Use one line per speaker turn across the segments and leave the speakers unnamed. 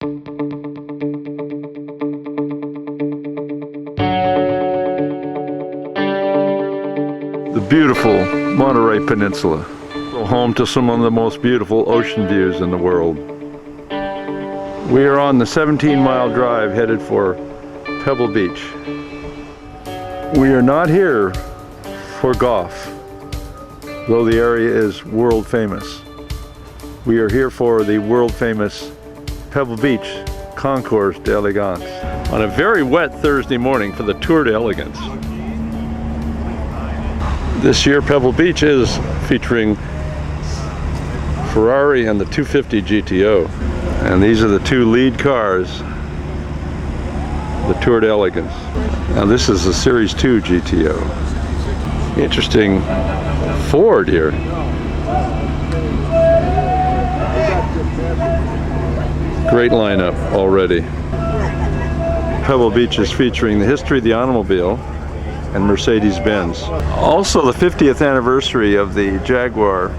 The beautiful Monterey Peninsula, home to some of the most beautiful ocean views in the world. We are on the 17-mile drive headed for Pebble Beach. We are not here for golf, though the area is world famous. We are here for the world famous Pebble Beach Concours d'Elegance on a very wet Thursday morning for the Tour d'Elegance. This year Pebble Beach is featuring Ferrari and the 250 GTO. And these are the two lead cars, the Tour d'Elegance. Now this is the Series 2 GTO. Interesting Ford here. Great lineup already. Pebble Beach is featuring the history of the automobile and Mercedes-Benz. Also the 50th anniversary of the Jaguar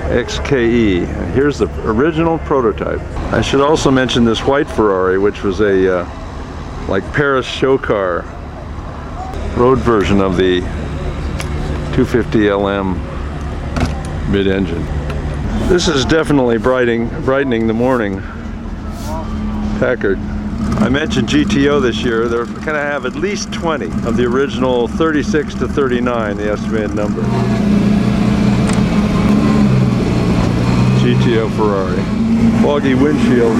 XKE. And here's the original prototype. I should also mention this white Ferrari, which was a like Paris show car road version of the 250 LM mid-engine. This is definitely brightening the morning. Packard. I mentioned GTO this year. They're going to have at least 20 of the original 36 to 39, the estimated number. GTO Ferrari. Foggy windshield.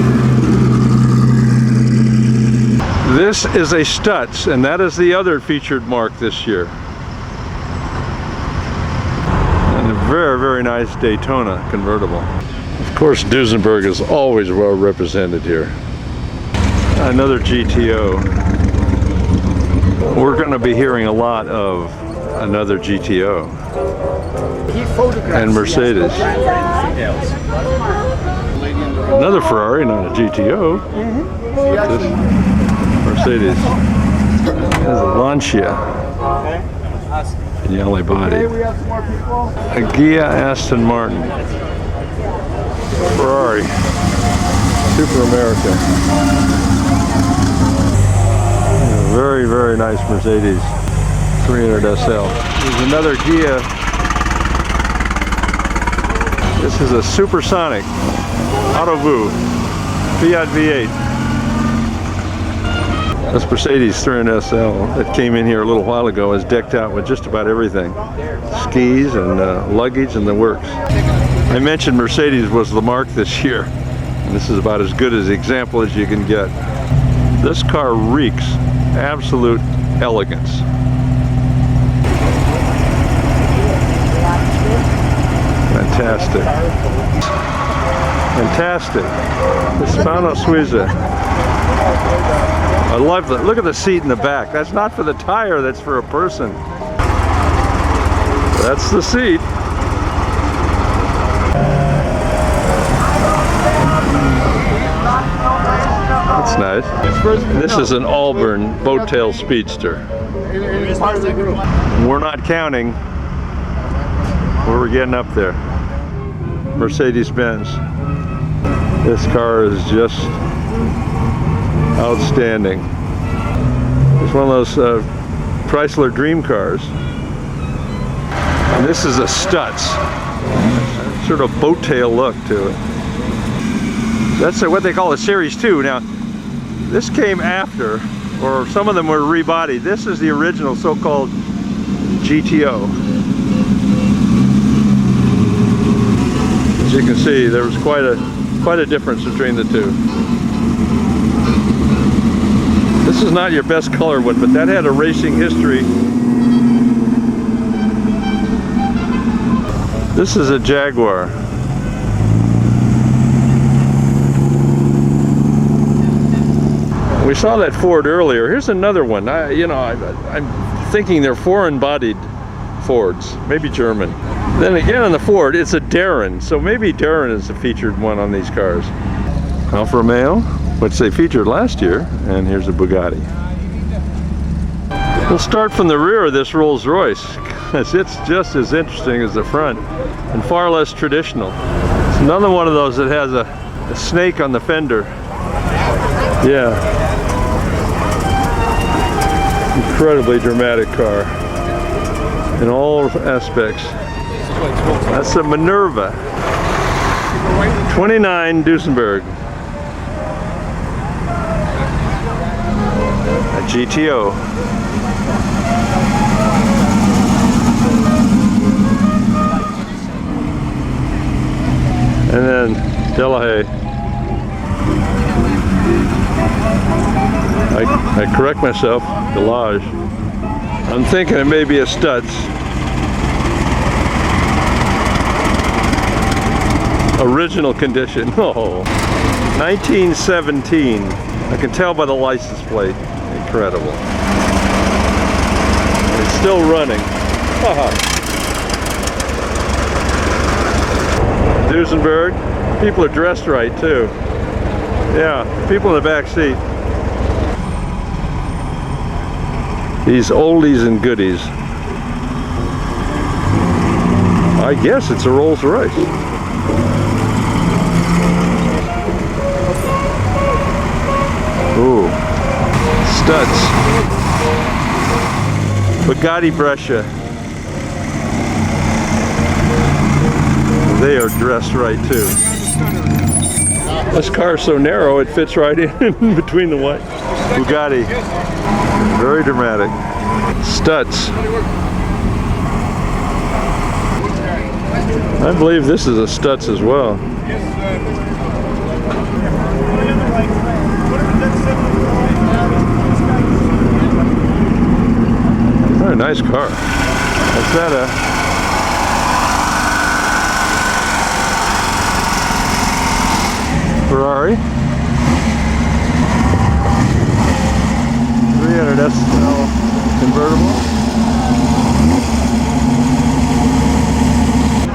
This is a Stutz, and that is the other featured mark this year. And a very, very nice Daytona convertible. Of course, Duesenberg is always well represented here. Another GTO. We're going to be hearing a lot of another GTO. And Mercedes. Another Ferrari, not a GTO. Mercedes. There's a Lancia. Yellow body. A Ghia Aston Martin. Ferrari. Super America. Very, very nice Mercedes 300 SL. There's another Ghia. This is a supersonic Autovu Fiat V8. This Mercedes 300 SL that came in here a little while ago is decked out with just about everything. Skis and luggage and the works. I mentioned Mercedes was the mark this year. And this is about as good as example as you can get. This car reeks absolute elegance. Fantastic. Fantastic. Hispano Suiza. I love that. Look at the seat in the back. That's not for the tire, that's for a person. That's the seat. That's nice. This is an Auburn boat tail speedster. We're not counting. We're getting up there. Mercedes-Benz. This car is just outstanding. It's one of those Chrysler dream cars. And this is a Stutz. Sort of boat tail look to it. That's what they call a Series 2. Now, this came after, or some of them were rebodied. This is the original so-called GTO. As you can see, there was quite a difference between the two. This is not your best color one, but that had a racing history. This is a Jaguar. We saw that Ford earlier. Here's another one. I'm thinking they're foreign-bodied Fords, maybe German. Then again on the Ford, it's a Darren, so maybe Darren is the featured one on these cars. Alfa Romeo, which they featured last year, and here's a Bugatti. We'll start from the rear of this Rolls Royce, because it's just as interesting as the front, and far less traditional. It's another one of those that has a a snake on the fender. Yeah. Incredibly dramatic car in all aspects. That's a Minerva. 29 Duesenberg. A GTO. And then Delahaye. I correct myself, Delage. I'm thinking it may be a Stutz. Original condition. Oh, 1917. I can tell by the license plate. Incredible. It's still running. Duesenberg. People are dressed right too. Yeah, people in the back seat. These oldies and goodies. I guess it's a Rolls Royce. Ooh, Stutz. Bugatti Brescia. They are dressed right too. This car is so narrow it fits right in between the white. Bugatti. Very dramatic. Stutz. I believe this is a Stutz as well. Very nice car. Is that a Ferrari? 300 SL convertible.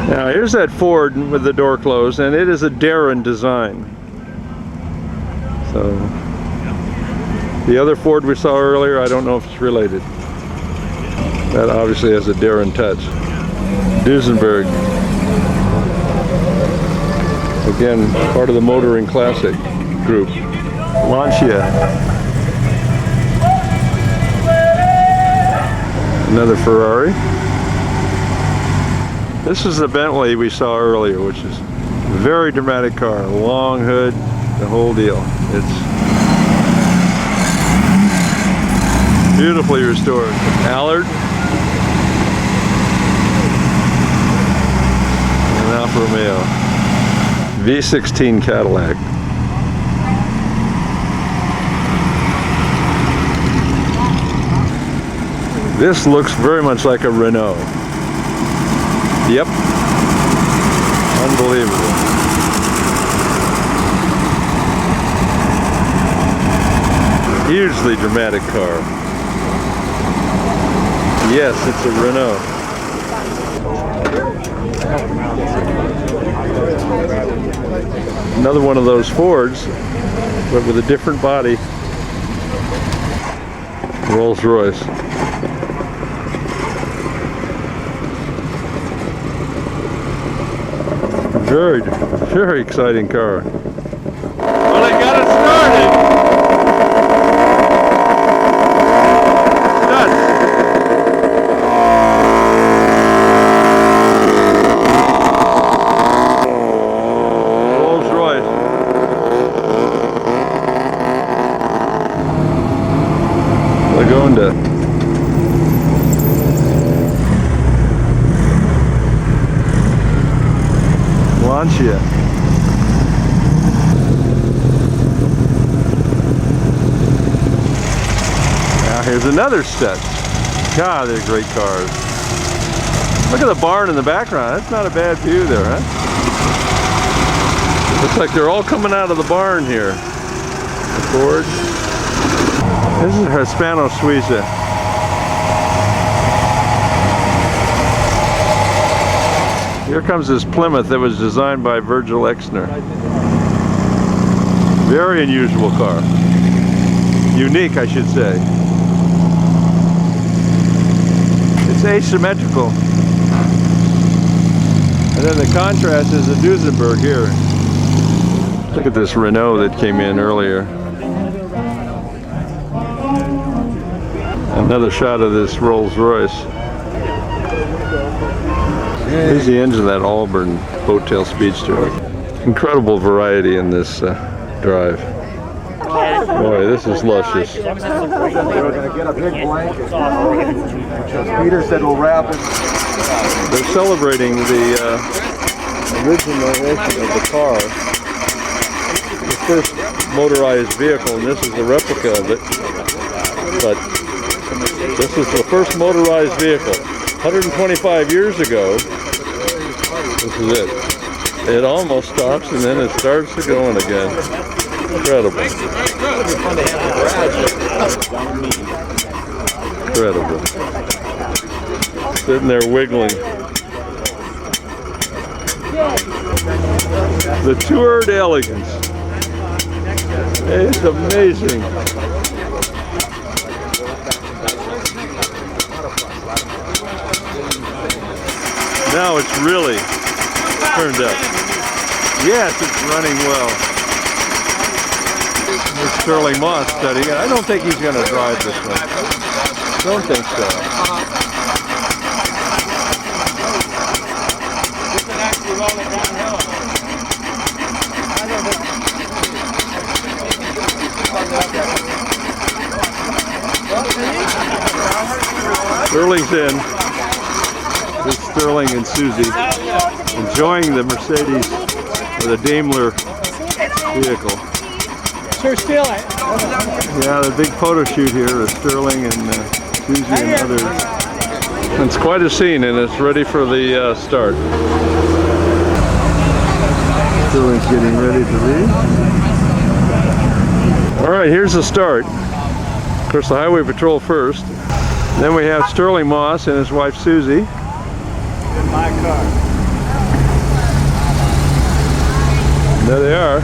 Now here's that Ford with the door closed, and it is a Darren design. So the other Ford we saw earlier, I don't know if it's related. That obviously has a Darren touch. Duesenberg. Again, part of the Motoring Classic group. Lancia. Another Ferrari. This is the Bentley we saw earlier, which is a very dramatic car. Long hood, the whole deal. It's beautifully restored. Allard. And Alfa Romeo. V16 Cadillac. This looks very much like a Renault. Yep. Unbelievable. Hugely dramatic car. Yes, it's a Renault. Another one of those Fords, but with a different body. Rolls Royce. Very, very exciting car. Well, they got it started. Rolls Royce. Lagonda. Lancia. Now here's another Stutz. God, they're great cars. Look at the barn in the background. That's not a bad view there, huh? Looks like they're all coming out of the barn here. The Ford. This is Hispano Suiza. Here comes this Plymouth that was designed by Virgil Exner. Very unusual car. Unique, I should say. It's asymmetrical. And then the contrast is a Duesenberg here. Look at this Renault that came in earlier. Another shot of this Rolls Royce. Here's the engine of that Auburn Hotel Speedster. Incredible variety in this drive. Boy, this is luscious.
We're going to get a big blanket, which Peter said will wrap it.
They're celebrating the origination of the car. The first motorized vehicle, and this is the replica of it. But this is the first motorized vehicle. 125 years ago, this is it. It almost stops and then it starts to going again. Incredible. Incredible. Sitting there wiggling. The toured elegance. It's amazing. Now it's really turned up. Yes, it's running well. There's Sterling Moss studying it. I don't think he's going to drive this one. Don't think so. Sterling's in. It's Sterling and Susie enjoying the Mercedes or the Damiler vehicle.
Sure, still it.
Yeah, the big photo shoot here is Sterling and Susie and others. It's quite a scene, and it's ready for the start. Sterling's getting ready to leave. All right, here's the start. Of course, the Highway Patrol first. Then we have Sterling Moss and his wife Susie.
In my car.
There they are.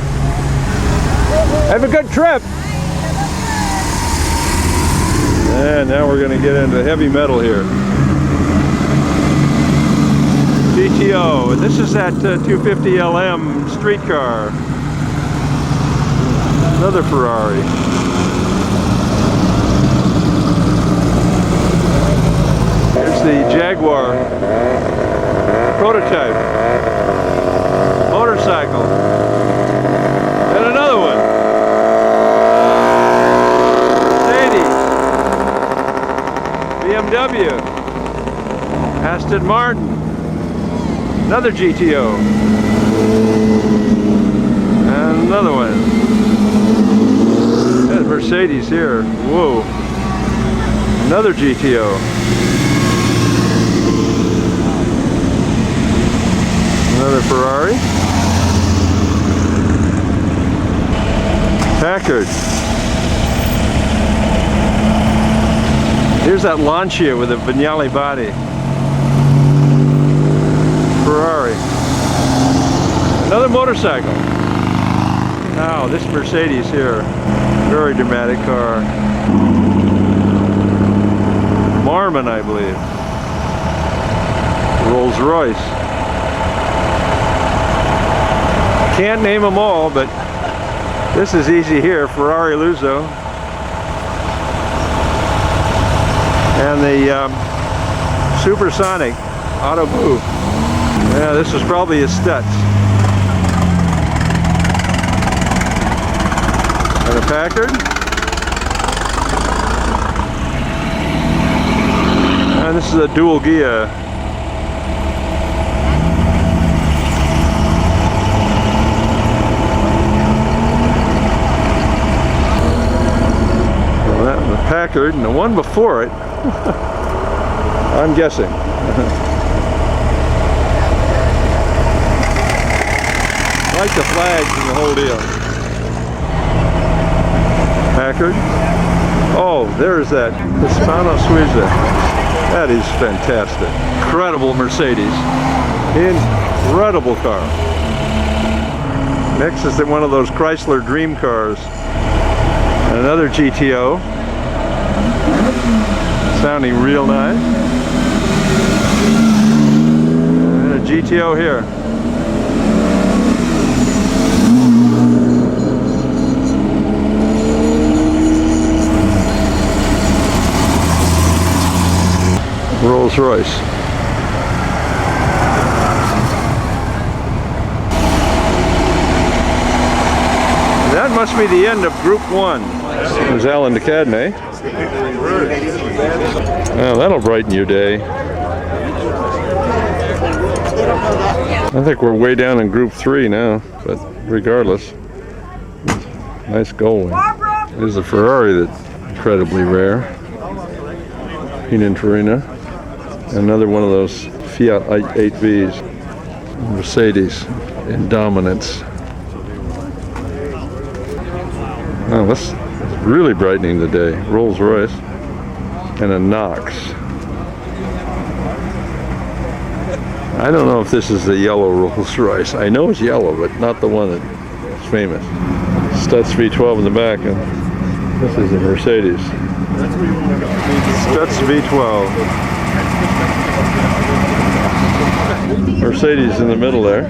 Have a good trip. And now we're going to get into heavy metal here. GTO, and this is that 250 LM street car. Another Ferrari. Here's the Jaguar prototype. Motorcycle. And another one. BMW, Aston Martin, another GTO, and another one. There's Mercedes here. Whoa, another GTO, another Ferrari, Packard. Here's that Lancia with a Vignale body. Ferrari. Another motorcycle. Now this Mercedes here. Very dramatic car. Marmon, I believe. Rolls Royce. Can't name them all, but this is easy here. Ferrari Lusso. And the supersonic Auto Boo. Yeah, this is probably a Stutz. And a Packard. And this is a dual gear. Well, that was a Packard, and the one before it, I'm guessing. I like the flags and the whole deal. Packard. Oh, there's that Hispano Suiza. That is fantastic. Incredible Mercedes. Incredible car. Next is one of those Chrysler Dream cars. Another GTO. Sounding real nice. And a GTO here. Rolls Royce. That must be the end of Group 1. There's Alan de Cadney. Well, that'll brighten your day. I think we're way down in Group 3 now, but regardless, nice going. There's a Ferrari that's incredibly rare. Pininfarina. Another one of those Fiat 8Vs. Mercedes in dominance. Oh, that's really brightening the day. Rolls Royce and a Knox. I don't know if this is the yellow Rolls Royce. I know it's yellow, but not the one that's famous. Stutz V12 in the back, and this is a Mercedes. Stutz V12. Mercedes in the middle there.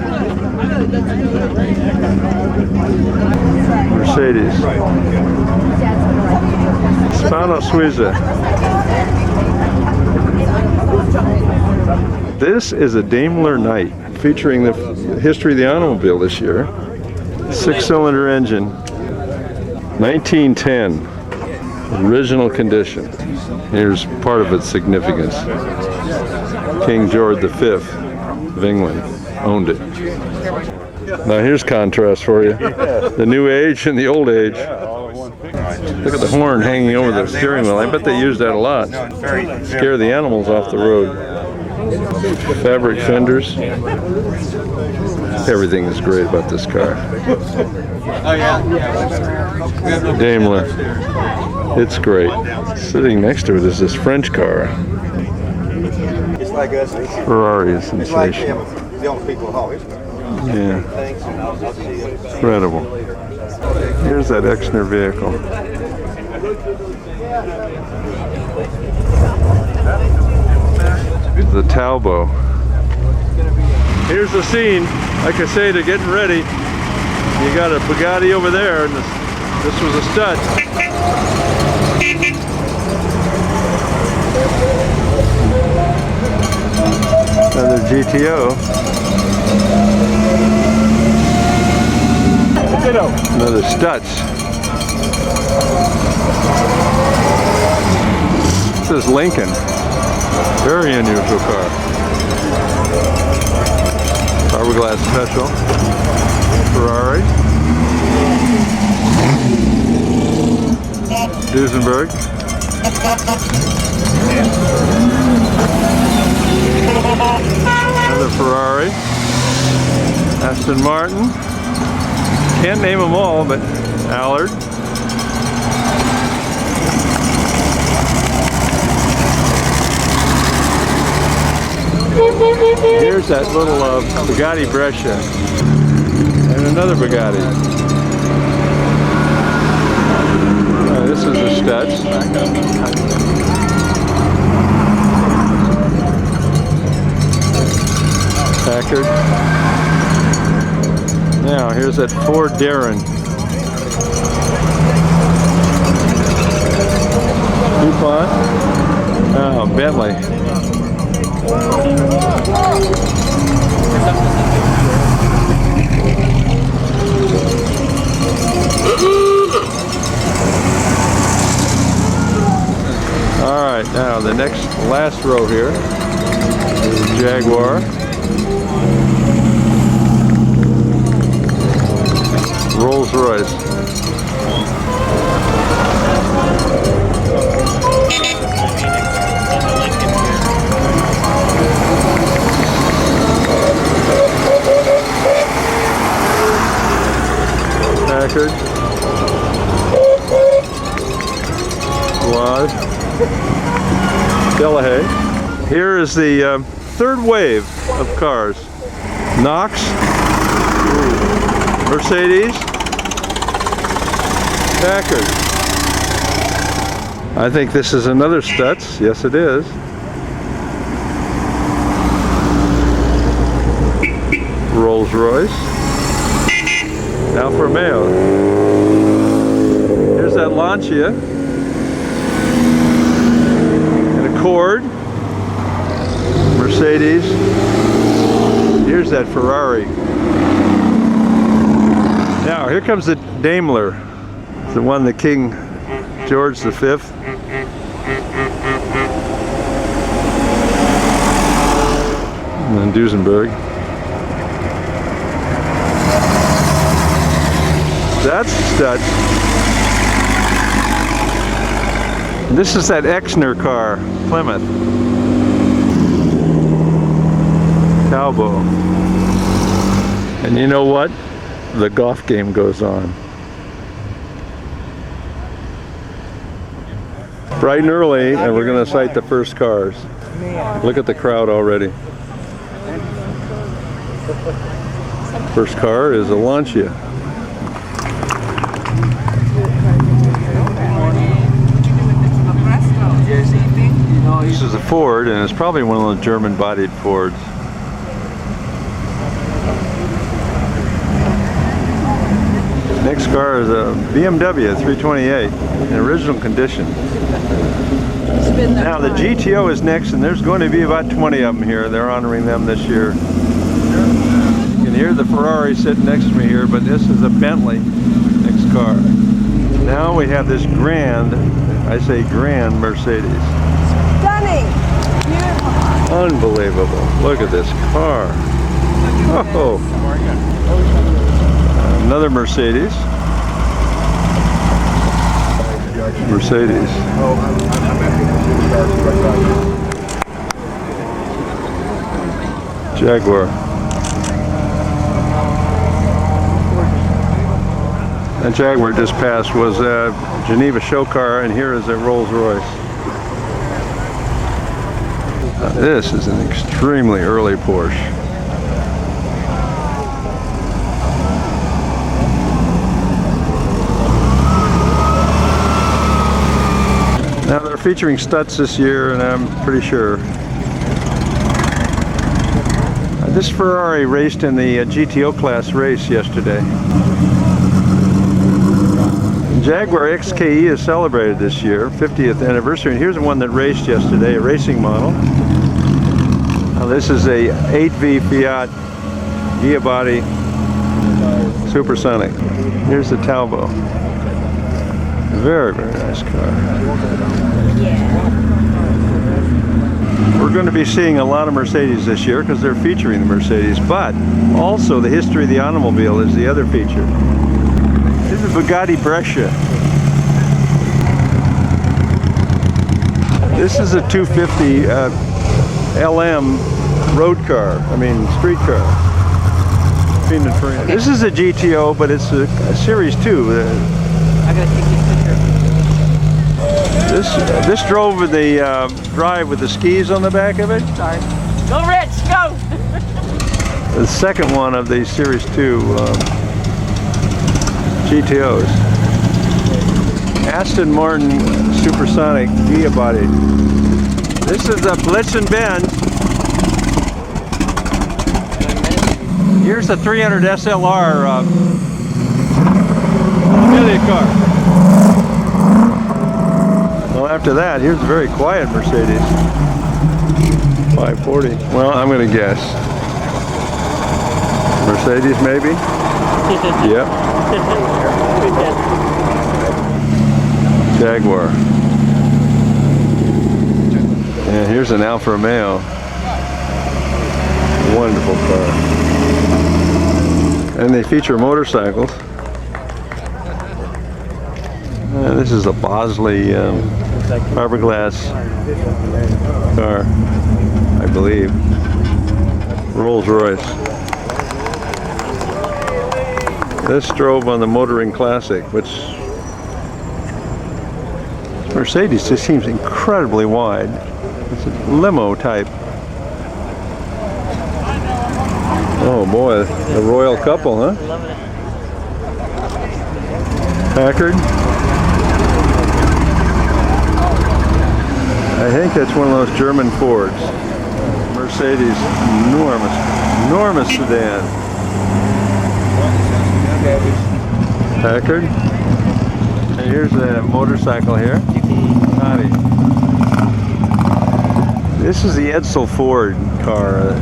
Mercedes. Spano Suiza. This is a Damiler Night featuring the history of the automobile this year. 6-cylinder engine, 1910, original condition. Here's part of its significance. King George V of England owned it. Now here's contrast for you. The new age and the old age. Look at the horn hanging over the steering wheel. I bet they use that a lot. Scare the animals off the road. Fabric fenders. Everything is great about this car. Daimler. It's great. Sitting next to it is this French car. Ferrari is sensational. Yeah. Incredible. Here's that Exner vehicle. The Talbot. Here's the scene. Like I say, they're getting ready. You got a Bugatti over there, and this was a Stutz. Another GTO. Another Stutz. This is Lincoln. Very unusual car. Fiberglass special. Ferrari. Duesenberg. Another Ferrari. Aston Martin. Can't name them all, but Allard. Here's that little Bugatti Brescia. And another Bugatti. This is a Stutz. Packard. Now, here's that Ford Darren. DuPont. Oh, Bentley. All right, now the last row here is Jaguar. Rolls Royce. Packard. Quad. Delahaye. Here is the third wave of cars. Knox. Mercedes. Packard. I think this is another Stutz. Yes, it is. Rolls Royce. Alfa Romeo. Here's that Lancia. An Accord. Mercedes. Here's that Ferrari. Now here comes the Damiler, the one that King George V. And then Duesenberg. That's Stutz. And this is that Exner car, Plymouth. Cowboy. And you know what? The golf game goes on. Bright and early, and we're going to sight the first cars. Look at the crowd already. First car is a Lancia. This is a Ford, and it's probably one of those German-bodied Fords. Next car is a BMW 328 in original condition. Now the GTO is next, and there's going to be about 20 of them here. They're honoring them this year. You can hear the Ferrari sitting next to me here, but this is a Bentley next car. Now we have this grand, I say grand Mercedes.
Stunning! Beautiful!
Unbelievable. Look at this car. Oh. Another Mercedes. Mercedes. Jaguar. That Jaguar just passed was a Geneva show car, and here is a Rolls Royce. This is an extremely early Porsche. Now they're featuring Stutz this year, and I'm pretty sure. This Ferrari raced in the GTO class race yesterday. Jaguar XKE is celebrated this year, 50th anniversary, and here's the one that raced yesterday, a racing model. Now this is a 8V Fiat Ghia body supersonic. Here's the Talbot. Very, very nice car. We're going to be seeing a lot of Mercedes this year because they're featuring the Mercedes, but also the history of the automobile is the other feature. This is Bugatti Brescia. This is a 250 LM road car, street car. This is a GTO, but it's a Series 2.
I gotta take this picture.
This drove with the drive with the skis on the back of it.
Sorry. Go Rich, go!
The second one of the Series 2 GTOs. Aston Martin Supersonic Ghia body. This is a Blitzen Benz. Here's the 300 SLR Amelia car. Well, after that, here's a very quiet Mercedes. 540. Well, I'm going to guess. Mercedes, maybe? Yep. Jaguar. And here's an Alfa Romeo. Wonderful car. And they feature motorcycles. This is a Bosley fiberglass car, I believe. Rolls Royce. This drove on the Motoring Classic, which Mercedes just seems incredibly wide. It's a limo type. Oh boy, the royal couple, huh? Packard. I think that's one of those German Fords. Mercedes, enormous sedan. Packard. And here's a motorcycle here. This is the Edsel Ford car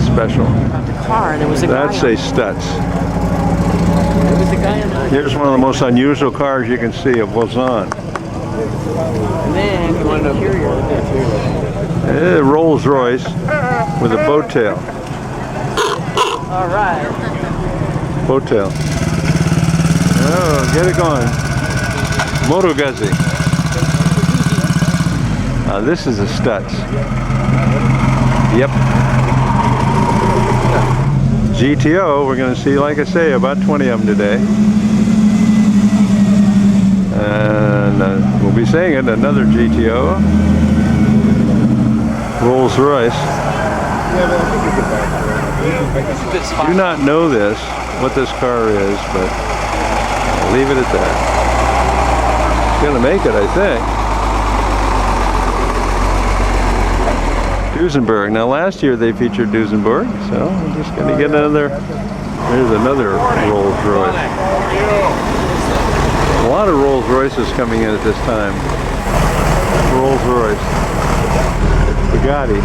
special.
The car, there was a
That's
guy
a Stutz.
There was a guy on the...
Here's one of the most unusual cars you can see, a Voisin.
And then you want an interior.
Rolls Royce with a boat tail.
All right.
Boat tail. Oh, get it going. Moto Guzzi. This is a Stutz. Yep. GTO, we're going to see, like I say, about 20 of them today. And we'll be saying it, another GTO. Rolls Royce. Do not know this, what this car is, but I'll leave it at that. It's going to make it, I think. Duesenberg. Now last year they featured Duesenberg, so I'm just going to get another. There's another Rolls Royce. A lot of Rolls Royces coming in at this time. Rolls Royce. Bugatti.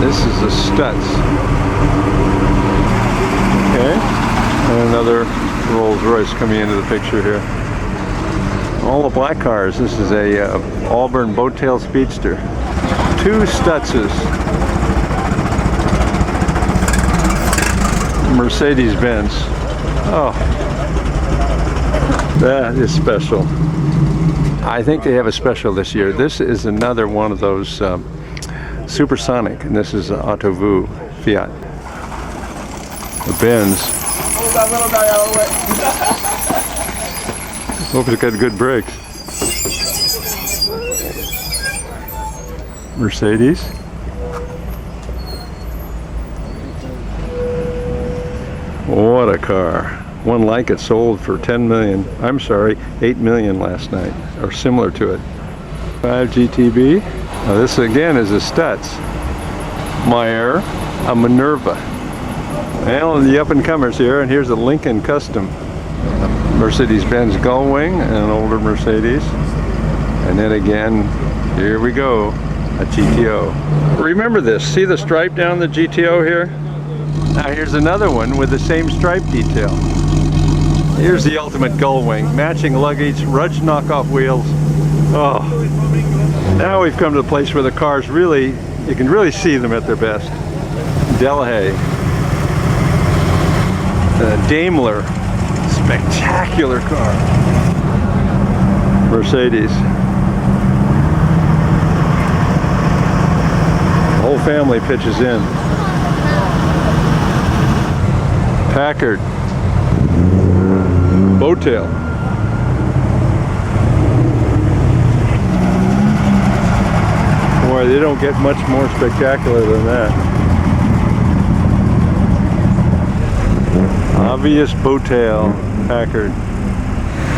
This is a Stutz. Okay. And another Rolls Royce coming into the picture here. All the black cars. This is a Auburn boat tail speedster. Two Stutzes. Mercedes Benz. Oh, that is special. I think they have a special this year. This is another one of those supersonic, and this is Autovu Fiat. The Benz.
Hold that little guy out of the way.
Hope it's got good brakes. Mercedes. What a car. One like it sold for 10 million. I'm sorry, 8 million last night, or similar to it. 5 GTB. Now this again is a Stutz. Meyer, a Minerva. Well, the up-and-comers here, and here's a Lincoln Custom. Mercedes-Benz Gullwing, an older Mercedes. And then again, here we go, a GTO. Remember this, see the stripe down the GTO here? Now here's another one with the same stripe detail. Here's the ultimate Gullwing, matching luggage, Rudge knockoff wheels. Oh, now we've come to the place where the cars really, you can really see them at their best. Delahaye. Damiler. Spectacular car. Mercedes. The whole family pitches in. Packard. Boat tail. Boy, they don't get much more spectacular than that. Obvious boat tail, Packard.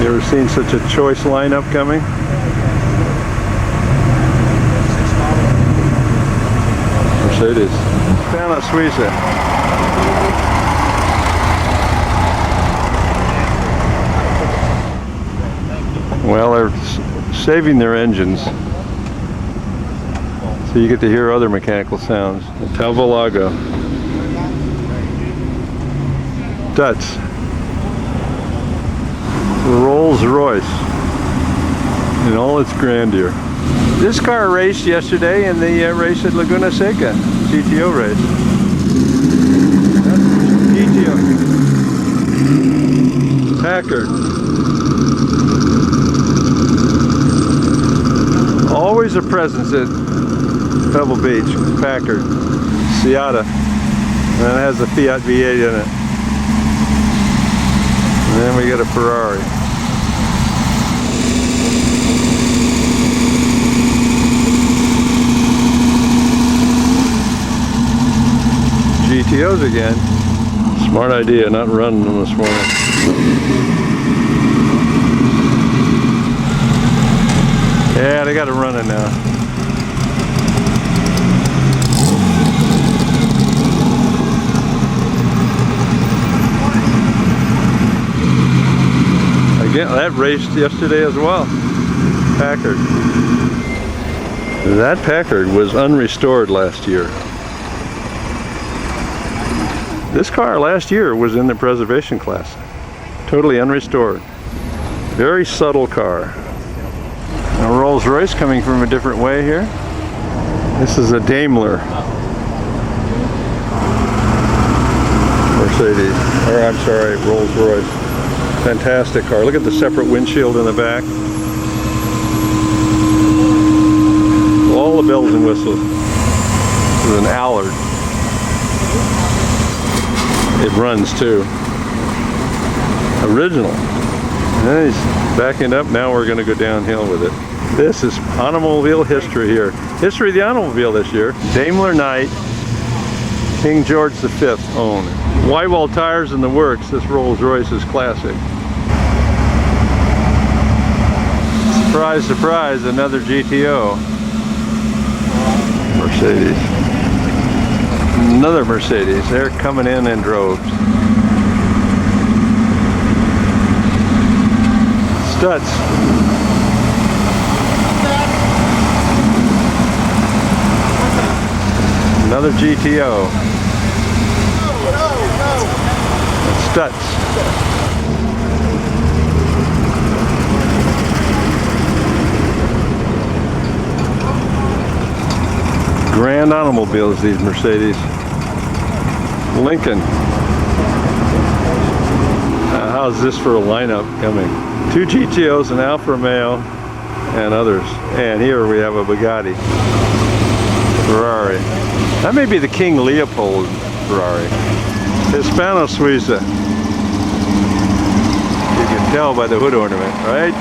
You ever seen such a choice lineup coming? Mercedes. Santa Suiza. Well, they're saving their engines, so you get to hear other mechanical sounds. Talvolago. Stutz. Rolls Royce in all its grandeur. This car raced yesterday in the race at Laguna Seca, GTO race. GTO. Packard. Always a presence at Pebble Beach. Packard. Seata. And it has the Fiat V8 in it. And then we get a Ferrari. GTOs again. Smart idea, not running them this morning. Yeah, they got it running now. Again, that raced yesterday as well. Packard. That Packard was unrestored last year. This car last year was in the preservation class. Totally unrestored. Very subtle car. A Rolls Royce coming from a different way here. This is a Damiler. Mercedes, or I'm sorry, Rolls Royce. Fantastic car. Look at the separate windshield in the back. All the bells and whistles. This is an Allard. It runs too. Original. Nice. Backing up, now we're going to go downhill with it. This is automobile history here. History of the automobile this year. Daimler Knight, King George V owned. Whitewall tires in the works. This Rolls Royce is classic. Surprise, surprise, another GTO. Mercedes. Another Mercedes. They're coming in droves. Stutz. Another GTO. Stutz. Grand automobiles, these Mercedes. Lincoln. How's this for a lineup coming? 2 GTOs, an Alfa Romeo, and others. And here we have a Bugatti. Ferrari. That may be the King Leopold Ferrari. Hispano Suiza. You can tell by the hood ornament, right?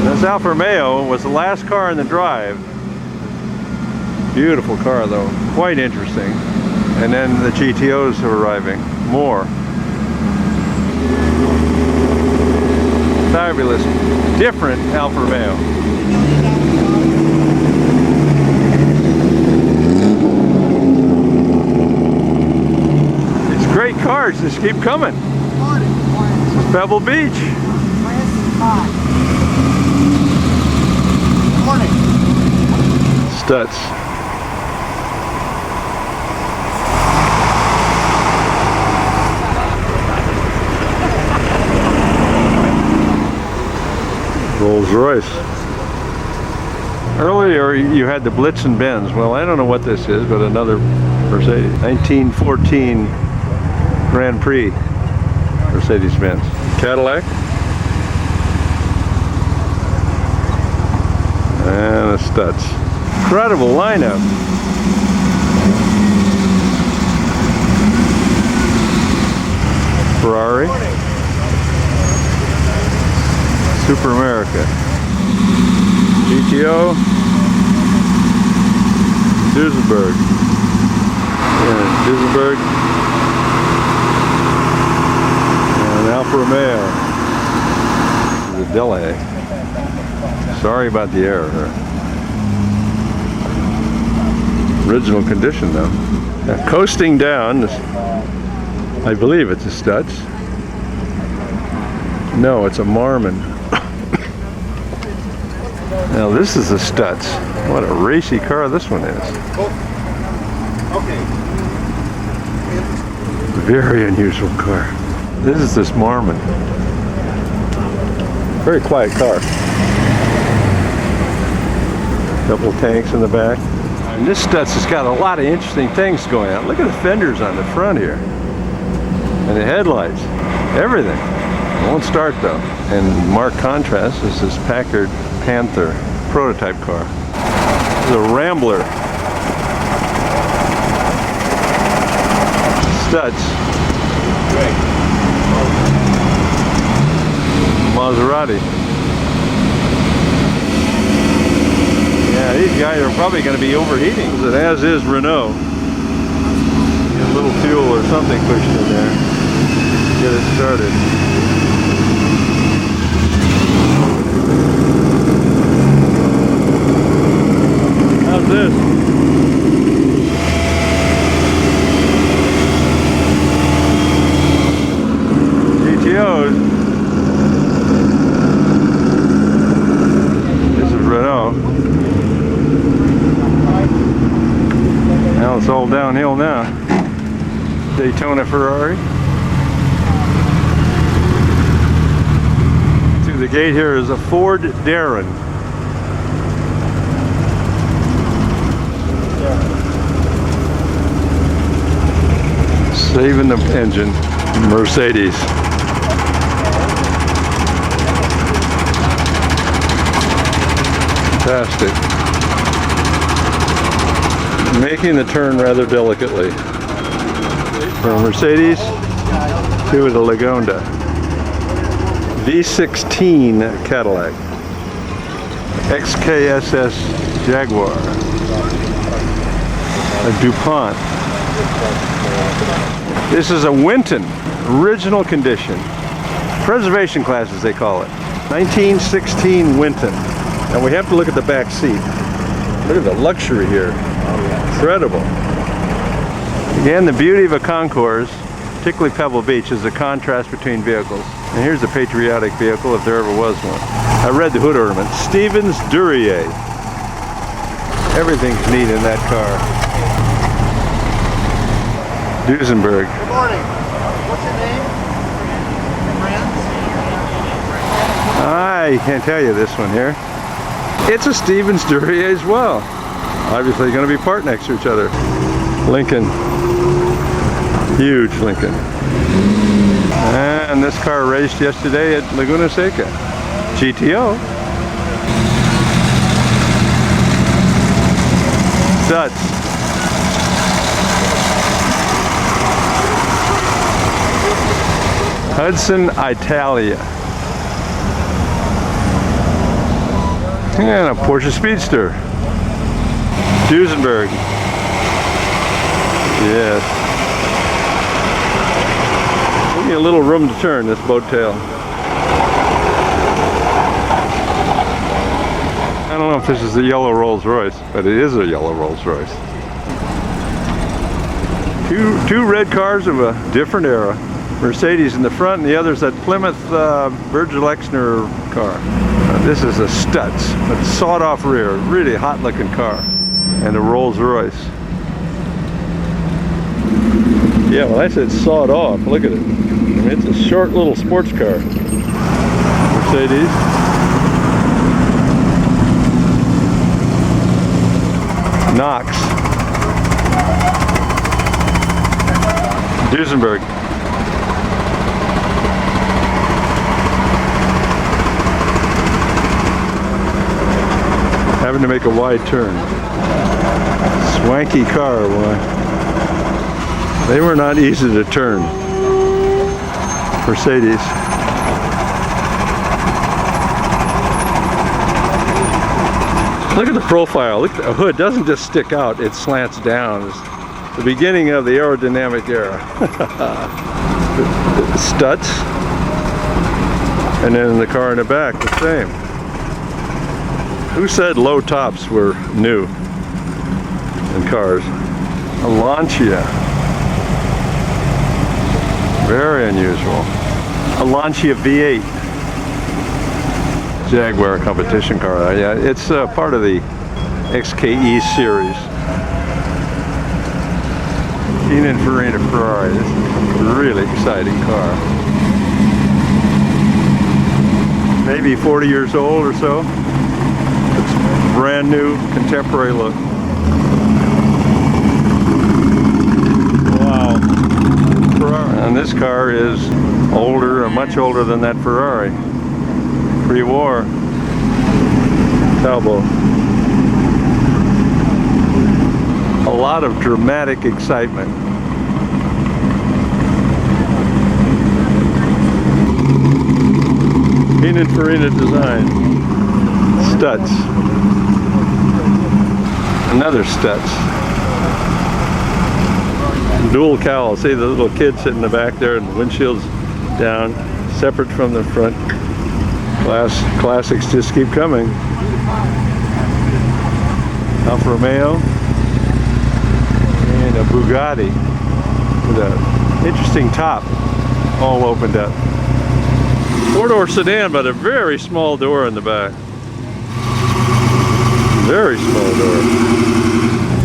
This Alfa Romeo was the last car in the drive. Beautiful car though, quite interesting. And then the GTOs are arriving, more. Fabulous, different Alfa Romeo. It's great cars, just keep coming. This is Pebble Beach. Stutz. Rolls Royce. Earlier you had the Blitz and Benz. Well, I don't know what this is, but another Mercedes. 1914 Grand Prix Mercedes-Benz. Cadillac. And a Stutz. Incredible lineup. Ferrari. Super America. GTO. Duesenberg. Yeah, Duesenberg. And Alfa Romeo. This is a Delahaye. Sorry about the error there. Original condition though. Now, coasting down, this, I believe it's a Stutz. No, it's a Marmon. Now this is a Stutz. What a racy car this one is. Very unusual car. This is this Marmon. Very quiet car. Couple of tanks in the back. And this Stutz has got a lot of interesting things going on. Look at the fenders on the front here. And the headlights. Everything. It won't start though. And marked contrast is this Packard Panther prototype car. This is a Rambler. Stutz. Maserati. Yeah, these guys are probably going to be overheating. As is Renault. Get a little fuel or something pushed in there. Get it started. How's this? GTOs. This is Renault. original now. Daytona Ferrari. Through the gate here is a Ford Darren. Saving the engine. Mercedes. Fantastic. Making the turn rather delicately. From Mercedes to the Lagonda. V16 Cadillac. XKSS Jaguar. A DuPont. This is a Winton, original condition. Preservation class as they call it. 1916 Winton. And we have to look at the back seat. Look at the luxury here. Incredible. Again, the beauty of a concours, particularly Pebble Beach, is the contrast between vehicles. And here's a patriotic vehicle if there ever was one. I read the hood ornament. Stevens Duryea. Everything's neat in that car. Duesenberg.
Good morning. What's your name?
I can't tell you this one here. It's a Stevens Duryea as well. Obviously going to be parked next to each other. Lincoln. Huge Lincoln. And this car raced yesterday at Laguna Seca. GTO. Stutz. Hudson Italia. And a Porsche Speedster. Duesenberg. Yes. Give me a little room to turn, this boat tail. I don't know if this is the yellow Rolls Royce, but it is a yellow Rolls Royce. Two red cars of a different era. Mercedes in the front, and the other's that Plymouth Virgil Exner car. This is a Stutz, a sawed-off rear, really hot-looking car, and a Rolls Royce. Yeah, well, I said sawed off. Look at it. I mean, it's a short little sports car. Mercedes. Knox. Duesenberg. Having to make a wide turn. Swanky car, boy. They were not easy to turn. Mercedes. Look at the profile. Look, the hood doesn't just stick out, it slants down. It's the beginning of the aerodynamic era. Stutz. And then the car in the back, the same. Who said low tops were new in cars? A Lancia. Very unusual. A Lancia V8. Jaguar competition car. Yeah, it's part of the XKE series. Pininfarina Ferrari. This is a really exciting car. Maybe 40 years old or so. It's brand new, contemporary look. Wow. Ferrari. And this car is older, much older than that Ferrari. Pre-war. Talbot. A lot of dramatic excitement. Pininfarina design. Stutz. Another Stutz. Dual cowl. See the little kid sitting in the back there and the windshield's down, separate from the front. Classics just keep coming. Alfa Romeo. And a Bugatti with an interesting top, all opened up. Four-door sedan, but a very small door in the back. Very small door.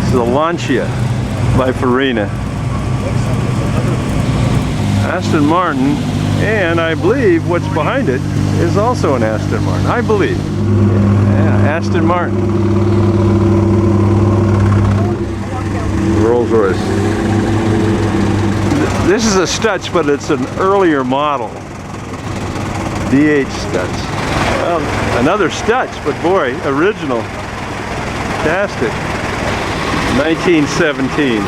This is a Lancia. by Farina. Aston Martin, and I believe what's behind it is also an Aston Martin. I believe. Yeah, Aston Martin. Rolls Royce. This is a Stutz, but it's an earlier model. DH Stutz. Well, another Stutz, but boy, original. Fantastic. 1917.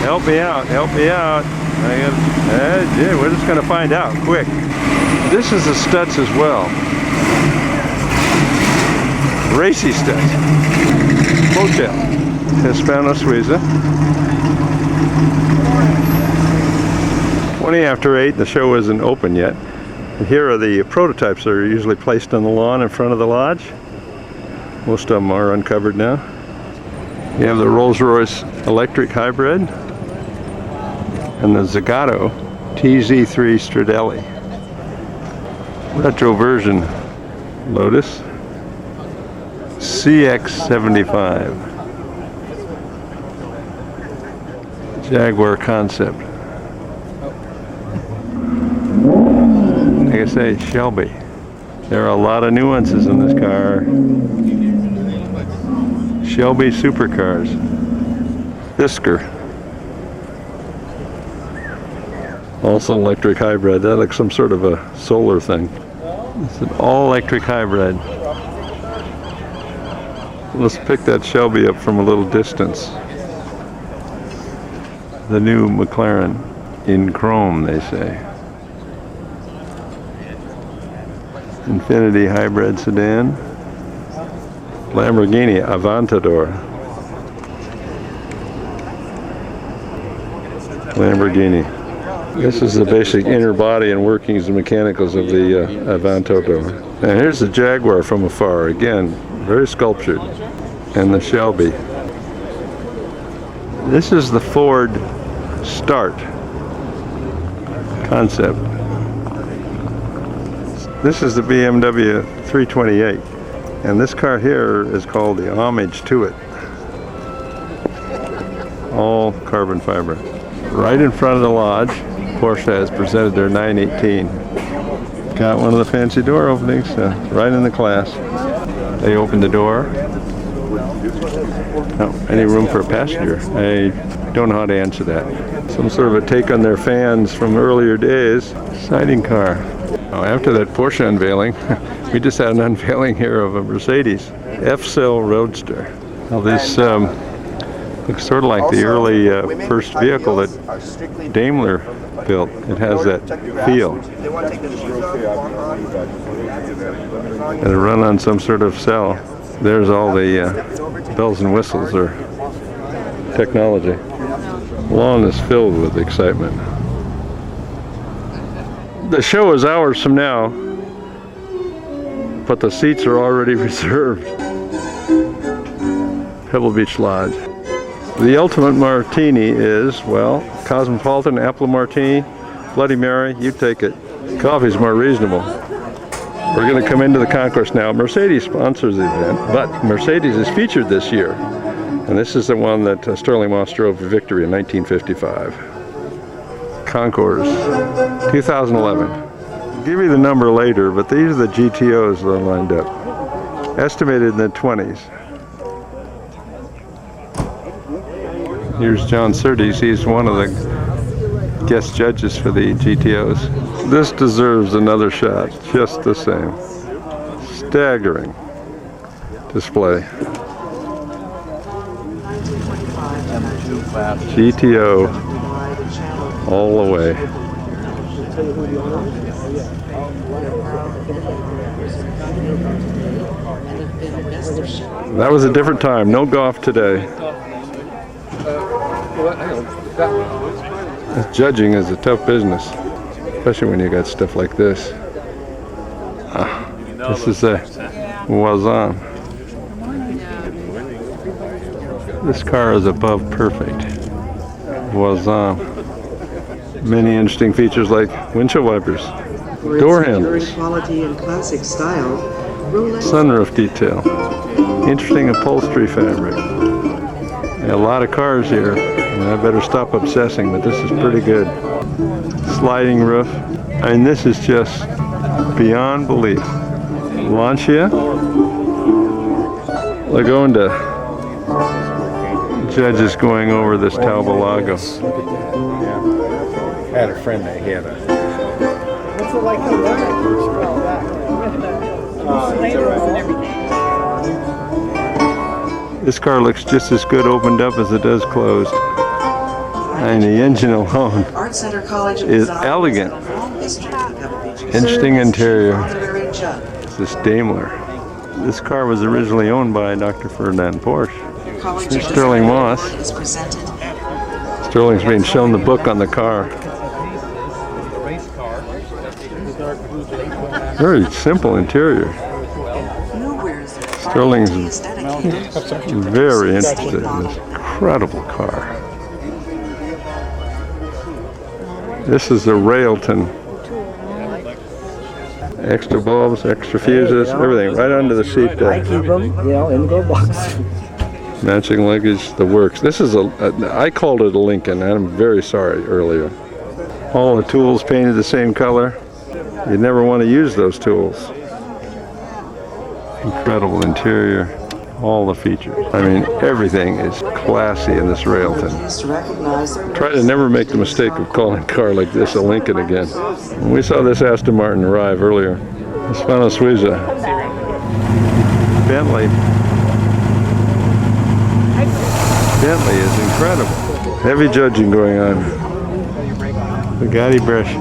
Help me out, help me out. Yeah, we're just going to find out quick. This is a Stutz as well. Racy Stutz. Motel. Hispano Suiza. 20 after 8, the show isn't open yet. And here are the prototypes that are usually placed on the lawn in front of the lodge. Most of them are uncovered now. You have the Rolls Royce electric hybrid and the Zagato TZ3 Stradelli. Retro version Lotus CX75. Jaguar concept. Like I say, Shelby. There are a lot of nuances in this car. Shelby supercars. Fisker. Also electric hybrid. That looks some sort of a solar thing. It's an all-electric hybrid. Let's pick that Shelby up from a little distance. The new McLaren in chrome, they say. Infiniti hybrid sedan. Lamborghini Aventador. Lamborghini. This is the basic inner body and workings and mechanicals of the Aventador. And here's the Jaguar from afar. Again, very sculptured. And the Shelby. This is the Ford Start concept. This is the BMW 328. And this car here is called the Homage to It. All carbon fiber. Right in front of the lodge, Porsche has presented their 918. Got one of the fancy door openings, right in the class. They opened the door. Oh, any room for a passenger? I don't know how to answer that. Some sort of a take on their fans from earlier days. Siding car. Oh, after that Porsche unveiling, we just had an unveiling here of a Mercedes F-Cell Roadster. Now this looks sort of like the early first vehicle that Damiler built. It has that feel. It'll run on some sort of cell. There's all the bells and whistles or technology. Lawn is filled with excitement. The show is hours from now, but the seats are already reserved. Pebble Beach Lodge. The ultimate martini is, well, Cosmopolitan, Apple Martini, Bloody Mary, you take it. Coffee's more reasonable. We're going to come into the concourse now. Mercedes sponsors the event, but Mercedes is featured this year. And this is the one that Sterling Moss drove to victory in 1955. Concours, 2011. I'll give you the number later, but these are the GTOs that are lined up. Estimated in the 20s. Here's John Surtees. He's one of the guest judges for the GTOs. This deserves another shot, just the same. Staggering display. GTO all the way. That was a different time. No golf today. Judging is a tough business, especially when you got stuff like this. This is a Wazan. This car is above perfect. Wazan. Many interesting features like windshield wipers, door handles,
quality and classic style,
sunroof detail, interesting upholstery fabric, A lot of cars here, and I better stop obsessing, but this is pretty good. Sliding roof. I mean, this is just beyond belief. Lancia. Lagonda. Judges going over this Taubalago.
I had a friend that had a.
What's it like to
This car looks just as good opened up as it does closed. And the engine alone
Art Center College of
is
Design
elegant.
has a long history of Pebble Beach
Interesting
research,
interior.
honorary judge.
It's this Damiler. This car was originally owned by Dr. Ferdinand Porsche.
College
Here's
of
Sterling
Design
Moss.
Award is presented.
Sterling's being shown the book on the car. Very simple interior.
Nowhere is there
Sterling's
dedicated.
very interested in this incredible car. This is the Railton. Extra bulbs, extra fuses, everything right under the seat there.
Keep them, in the box.
Matching luggage, the works. This is I called it a Lincoln, and I'm very sorry earlier. All the tools painted the same color. You never want to use those tools. Incredible interior, all the features. I mean, everything is classy in this Railton.
To recognize the
Try to never make the mistake of calling a car like this a Lincoln again. We saw this Aston Martin arrive earlier. Hispano Suiza. Bentley. Bentley is incredible. Heavy judging going on. Bugatti Brescia.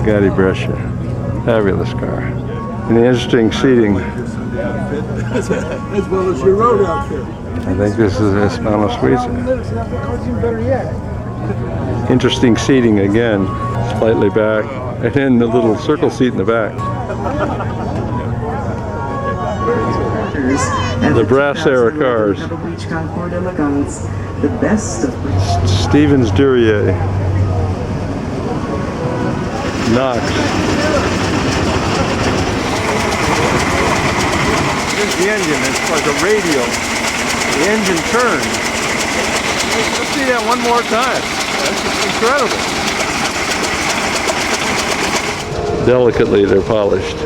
Bugatti Brescia. Fabulous car. And the interesting seating.
As well as your road out there.
I think this is Hispano Suiza.
Better yet.
Interesting seating again. Slightly back. And then the little circle seat in the back. The brass era cars.
Pebble Beach Concours elegance, the best of
Stevens Duryea. Knox. Here's the engine. It's like a radial. The engine turns. Let's see that one more time. That's just incredible. Delicately, they're polished.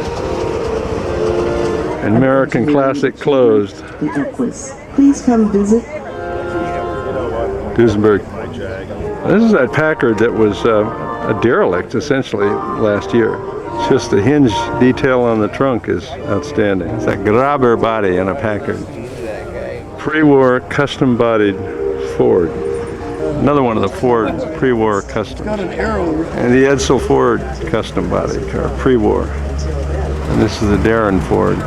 American Classic closed.
the Equus. Please come visit.
Duesenberg. This is that Packard that was a derelict essentially last year. It's just the hinge detail on the trunk is outstanding. It's a grabber body on a Packard. Pre-war custom bodied Ford. Another one of the Ford pre-war custom. And the Edsel Ford custom body car, pre-war. And this is the Darren Ford.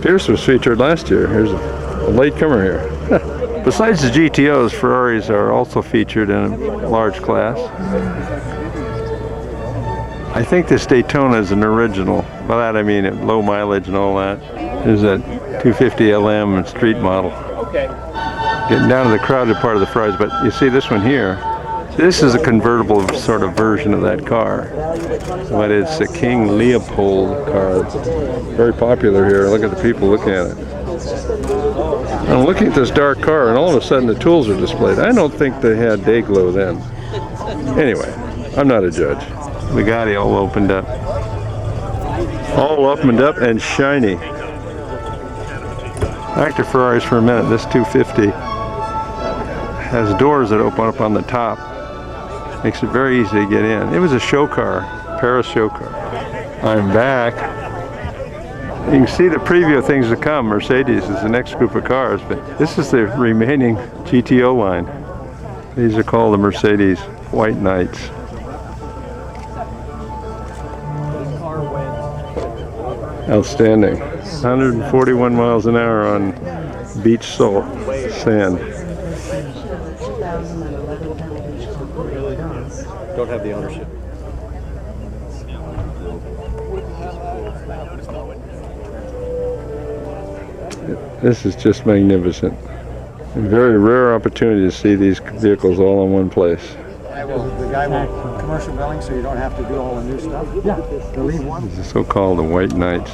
Pierce was featured last year. Here's a late comer here. Besides the GTOs, Ferraris are also featured in a large class. I think this Daytona is an original. By that I mean low mileage and all that. There's that 250 LM and street model. Getting down to the crowded part of the Ferraris, but you see this one here. This is a convertible sort of version of that car. But it's a King Leopold car. Very popular here. Look at the people looking at it. I'm looking at this dark car and all of a sudden the tools are displayed. I don't think they had day glow then. Anyway, I'm not a judge. Bugatti all opened up. All opened up and shiny. Back to Ferraris for a minute. This 250 has doors that open up on the top. Makes it very easy to get in. It was a show car, Paris show car. I'm back. You can see the preview of things to come. Mercedes is the next group of cars, but this is the remaining GTO line. These are called the Mercedes White Knights. Outstanding. 141 miles an hour on beach salt sand.
Don't have the ownership.
This is just magnificent. A very rare opportunity to see these vehicles all in one place.
The guy with commercial billing, so you don't have to do all the new stuff? Yeah. They'll leave one.
These are so-called the White Knights.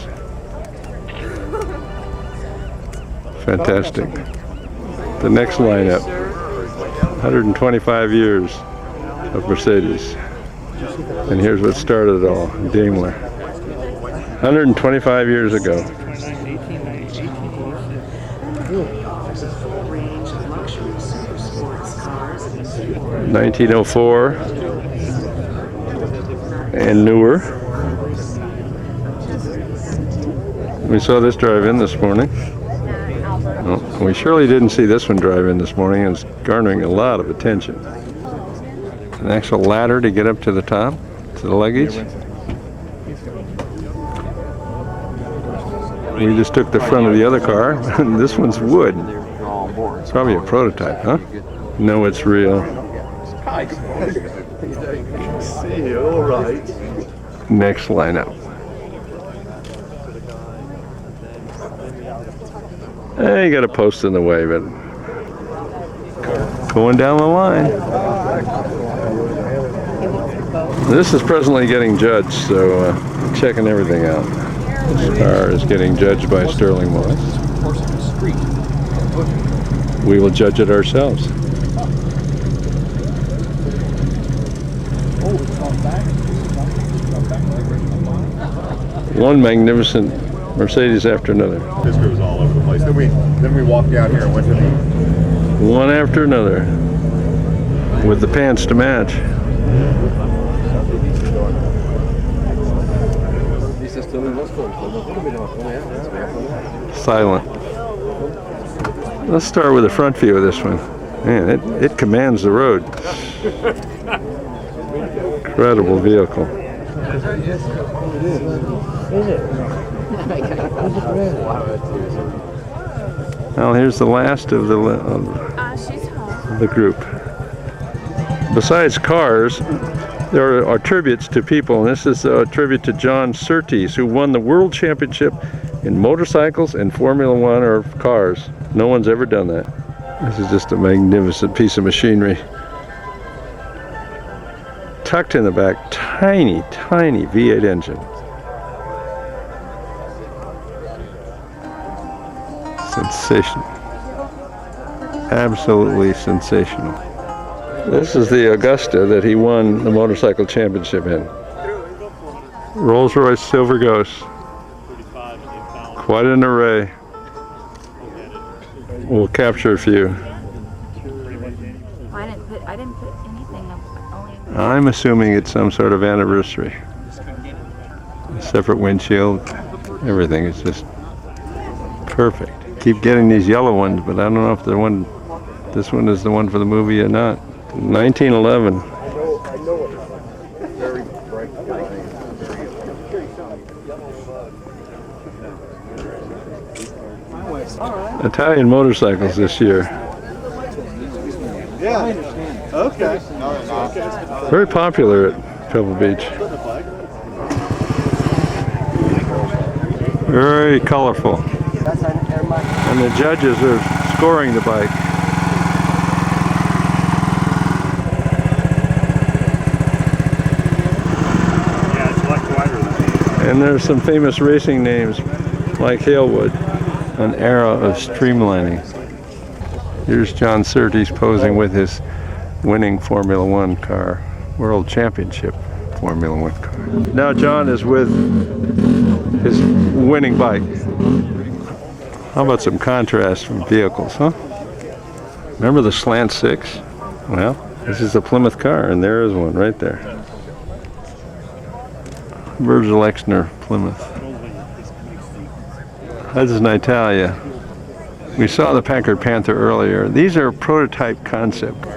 Fantastic. The next lineup, 125 years of Mercedes. And here's what started it all, Damiler. 125 years ago.
range of luxury super sports cars.
1904 and newer. We saw this drive in this morning. Well, we surely didn't see this one drive in this morning. It's garnering a lot of attention. An actual ladder to get up to the top, to the luggage. We just took the front of the other car, and this one's wood. It's probably a prototype, huh? No, it's real.
See, all right.
Next lineup. You got a post in the way, but going down the line. This is presently getting judged, so checking everything out. This car is getting judged by Sterling Moss. We will judge it ourselves. One magnificent Mercedes after another.
This goes all over the place. Then we walked down here and went to the...
One after another. With the pants to match. Silent. Let's start with the front view of this one. Man, it commands the road. Incredible vehicle. Well, here's the last of the group. Besides cars, there are tributes to people, and this is a tribute to John Surtees, who won the World Championship in motorcycles and Formula One or cars. No one's ever done that. This is just a magnificent piece of machinery. Tucked in the back, tiny, tiny V8 engine. Sensational. Absolutely sensational. This is the Augusta that he won the motorcycle championship in. Rolls Royce Silver Ghost. Quite an array. We'll capture a few.
I didn't put anything up. Only
I'm assuming it's some sort of anniversary. A separate windshield. Everything is just perfect. Keep getting these yellow ones, but I don't know if this one is the one for the movie or not. 1911. Italian motorcycles this year.
Yeah. Okay.
Very popular at Pebble Beach. Very colorful. And the judges are scoring the bike.
Yeah, it's much wider than these.
And there's some famous racing names like Halewood, an era of streamlining. Here's John Surtees posing with his winning Formula One car, World Championship Formula One car. Now John is with his winning bike. How about some contrast from vehicles, huh? Remember the Slant 6? Well, this is a Plymouth car, and there is one right there. Virgil Exner Plymouth. Hudson Italia. We saw the Packard Panther earlier. These are prototype concept.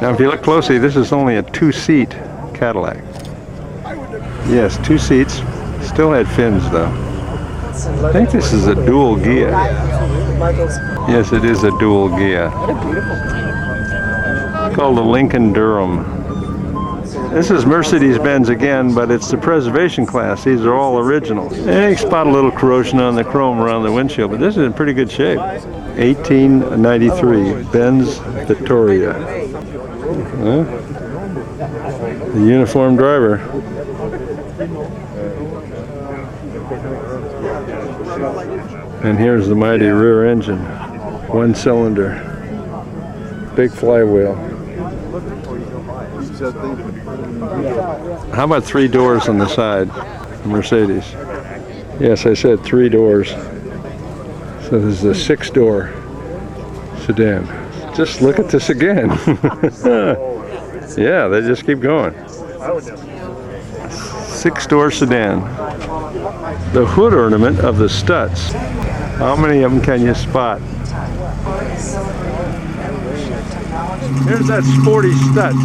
Now if you look closely, this is only a two-seat Cadillac. Yes, 2 seats. Still had fins though. I think this is a dual gear. Yes, it is a dual gear. It's called the Lincoln Durham. This is Mercedes-Benz again, but it's the preservation class. These are all originals. And you spot a little corrosion on the chrome around the windshield, but this is in pretty good shape. 1893 Benz Victoria. The uniform driver. And here's the mighty rear engine. One cylinder. Big flywheel. How about 3 doors on the side? Mercedes. Yes, I said 3 doors. So this is a 6-door sedan. Just look at this again. Yeah, they just keep going. 6-door sedan. The hood ornament of the Stutz. How many of them can you spot? Here's that sporty Stutz.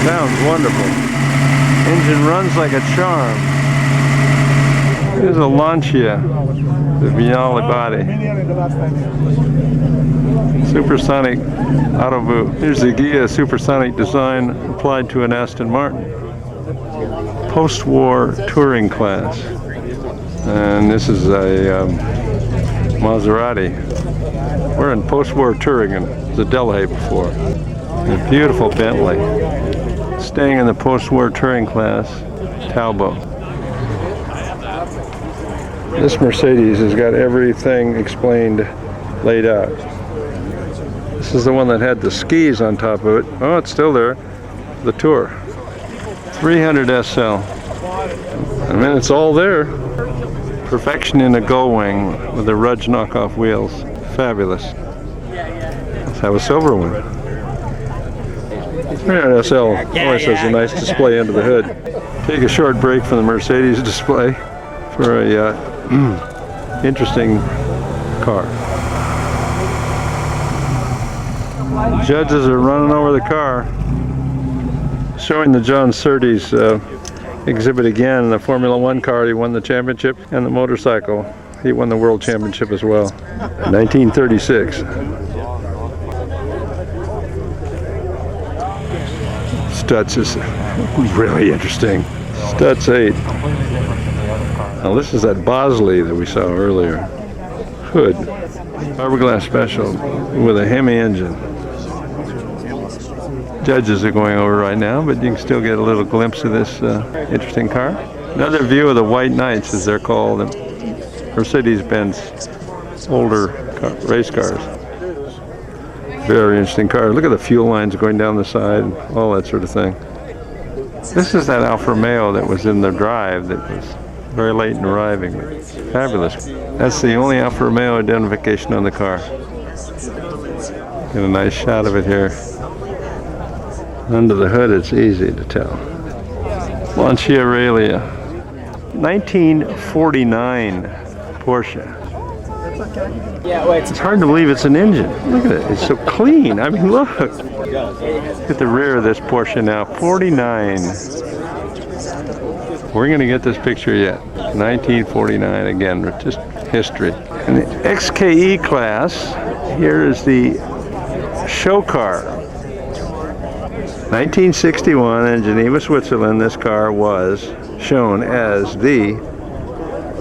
Sounds wonderful. Engine runs like a charm. Here's a Lancia, the Vignale body. Supersonic auto boot. Here's the Ghia supersonic design applied to an Aston Martin. Post-war touring class. And this is a Maserati. We're in post-war touring in the Delhay before. A beautiful Bentley. Staying in the post-war touring class, Talbot. This Mercedes has got everything explained, laid out. This is the one that had the skis on top of it. Oh, it's still there. The Tour. 300 SL. I mean, it's all there. Perfection in a gull-wing with the Rudge knockoff wheels. Fabulous. Let's have a silver one. 300 SL always has a nice display under the hood. Take a short break from the Mercedes display for a interesting car. Judges are running over the car, showing the John Surtees exhibit again. The Formula One car, he won the championship, and the motorcycle, he won the world championship as well. 1936. Stutz is really interesting. Stutz 8. Now this is that Bosley that we saw earlier. Hood. Fiberglass special with a Hemi engine. Judges are going over right now, but you can still get a little glimpse of this interesting car. Another view of the White Knights, as they're called, the Mercedes-Benz older race cars. Very interesting car. Look at the fuel lines going down the side, all that sort of thing. This is that Alfa Romeo that was in the drive that was very late in arriving. Fabulous. That's the only Alfa Romeo identification on the car. Get a nice shot of it here. Under the hood, it's easy to tell. Lancia Aurelia. 1949 Porsche. It's hard to believe it's an engine. Look at it. It's so clean. I mean, look. Look at the rear of this Porsche now. 49. We're going to get this picture yet. 1949 again. Just history. In the XKE class, here is the show car. 1961 in Geneva, Switzerland, this car was shown as the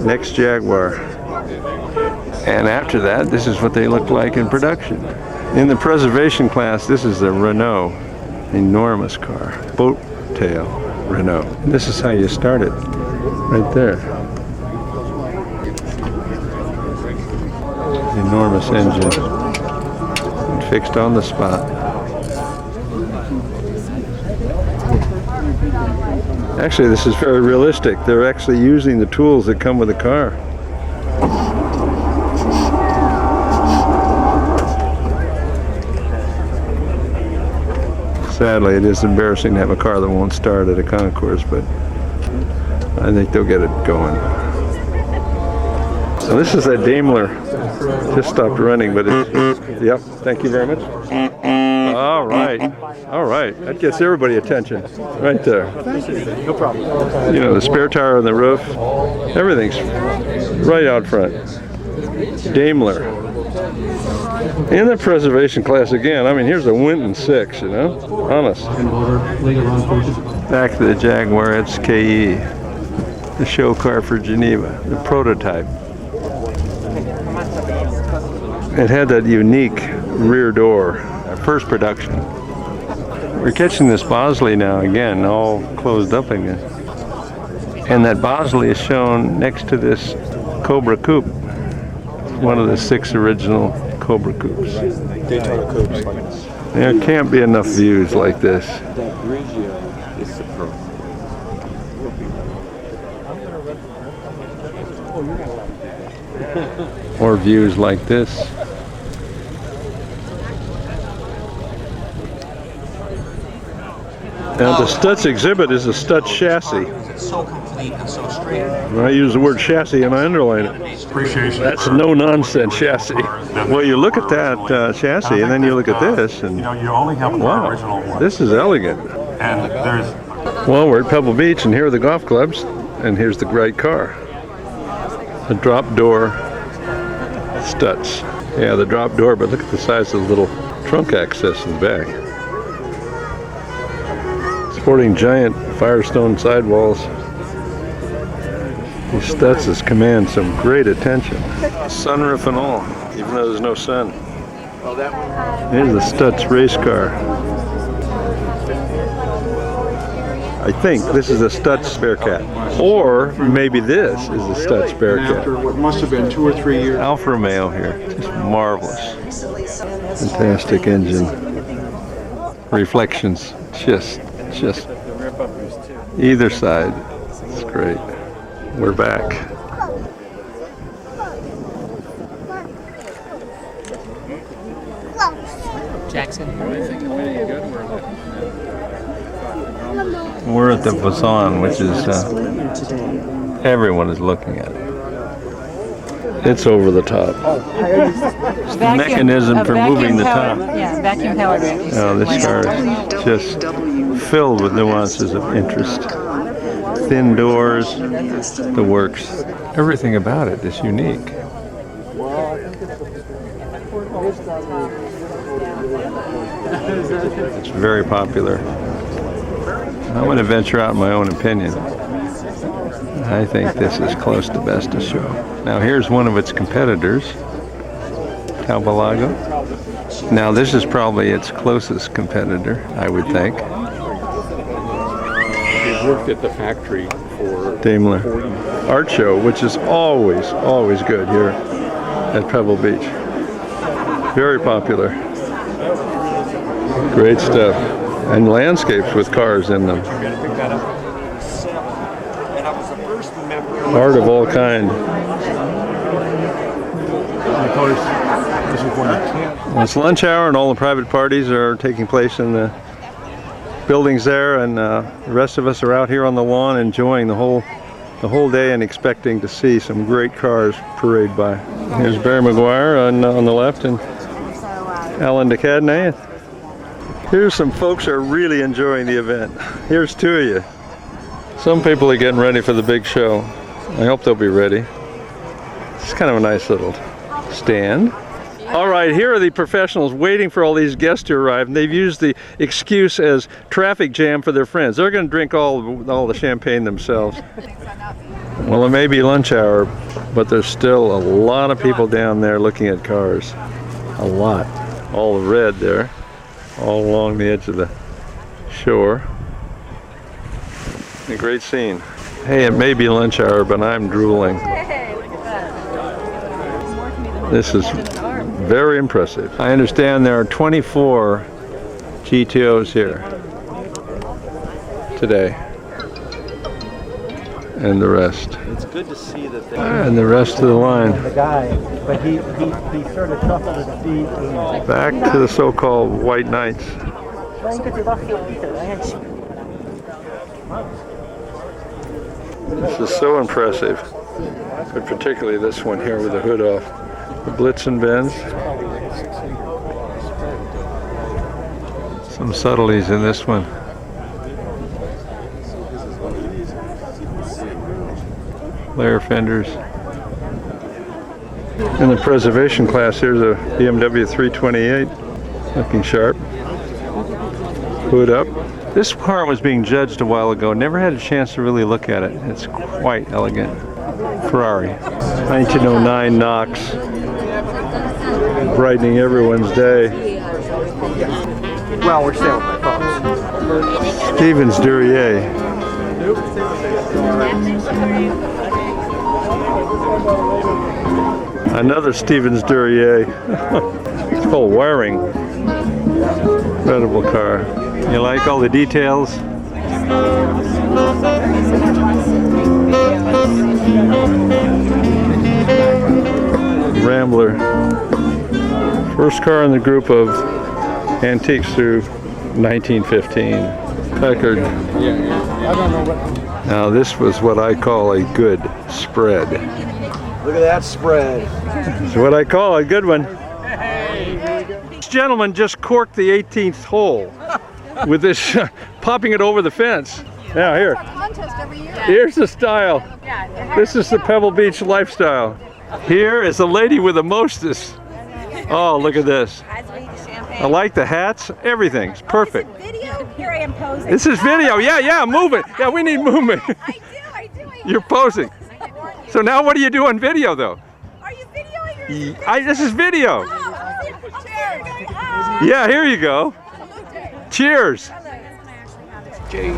next Jaguar. And after that, this is what they look like in production. In the preservation class, this is the Renault. Enormous car. Boat tail Renault. And this is how you start it. Right there. Enormous engine. And fixed on the spot. Actually, this is very realistic. They're actually using the tools that come with the car. Sadly, it is embarrassing to have a car that won't start at a concours, but I think they'll get it going. So this is that Damiler. Just stopped running, but it's, yep, thank you very much. All right, all right. That gets everybody's attention right there.
No problem.
You know, the spare tire on the roof, everything's right out front. Daimler. In the preservation class again, I mean, here's a Winton 6, you know, honest. Back to the Jaguar XKE, the show car for Geneva, the prototype. It had that unique rear door, first production. We're catching this Bosley now again, all closed up again. And that Bosley is shown next to this Cobra coupe. One of the 6 original Cobra coupes.
Daytona coupes like this.
There can't be enough views like this. Or views like this. Now the Stutz exhibit is a Stutz chassis.
So complete and so straight.
When I use the word chassis and I underline it.
Appreciation.
That's no nonsense chassis. Well, you look at that chassis and then you look at this and
you know, you only have one
wow,
original one.
this is elegant.
And there's
Well, we're at Pebble Beach and here are the golf clubs and here's the great car. A drop door Stutz. Yeah, the drop door, but look at the size of the little trunk access in the back. Sporting giant Firestone sidewalls. These Stutzes command some great attention. Sunroof and all, even though there's no sun. Here's the Stutz race car. I think this is a Stutz Bearcat. Or maybe this is a Stutz Bearcat.
After what must have been 2 or 3 years.
Alfa Romeo here, just marvelous. Fantastic engine. Reflections, just either side. It's great. We're back.
Jackson.
We're at the Basan, which is everyone is looking at it. It's over the top. It's the mechanism for moving the top.
Yeah, vacuum powered.
Oh, this car is just filled with nuances of interest. Thin doors, the works. Everything about it is unique. It's very popular. I'm going to venture out my own opinion. I think this is close to best of show. Now here's one of its competitors, Taubalago. Now this is probably its closest competitor, I would think.
He worked at the factory for
Damiler. Art show, which is always good here at Pebble Beach. Very popular. Great stuff. And landscapes with cars in them. Art of all kind.
Of course, this is one you can't.
Well, it's lunch hour and all the private parties are taking place in the buildings there, and the rest of us are out here on the lawn enjoying the whole day and expecting to see some great cars parade by. Here's Barry Maguire on the left and Alan DeCadney. Here's some folks who are really enjoying the event. Here's 2 of you. Some people are getting ready for the big show. I hope they'll be ready. It's kind of a nice little stand. All right, here are the professionals waiting for all these guests to arrive, and they've used the excuse as traffic jam for their friends. They're going to drink all the champagne themselves. Well, it may be lunch hour, but there's still a lot of people down there looking at cars. A lot. All the red there, all along the edge of the shore. A great scene. Hey, it may be lunch hour, but I'm drooling. This is very impressive. I understand there are 24 GTOs here today. And the rest.
It's good to see that they
And the rest of the line.
The guy, but he sort of shuffled his feet.
Back to the so-called White Knights. This is so impressive, but particularly this one here with the hood off. The Blitzen Benz. Some subtleties in this one. Layer fenders. In the preservation class, here's a BMW 328, looking sharp. Hood up. This car was being judged a while ago. Never had a chance to really look at it. It's quite elegant. Ferrari. 1909 Knox. Brightening everyone's day.
Well, we're staying with my folks.
Stevens Duryea. Another Stevens Duryea. It's called Wiring. Incredible car. You like all the details? Rambler. First car in the group of antiques through 1915. Packard. Now this was what I call a good spread.
Look at that spread.
It's what I call a good one. This gentleman just corked the 18th hole with this, popping it over the fence. Now here, here's the style. This is the Pebble Beach lifestyle. Here is a lady with a mostess. Oh, look at this. I like the hats, everything's perfect.
Video? Here I am posing.
This is video, yeah, movement. Yeah, we need movement.
I do.
You're posing. So now what do you do on video though?
Are you videoing
This is video.
Oh,
Yeah, here you go. Cheers.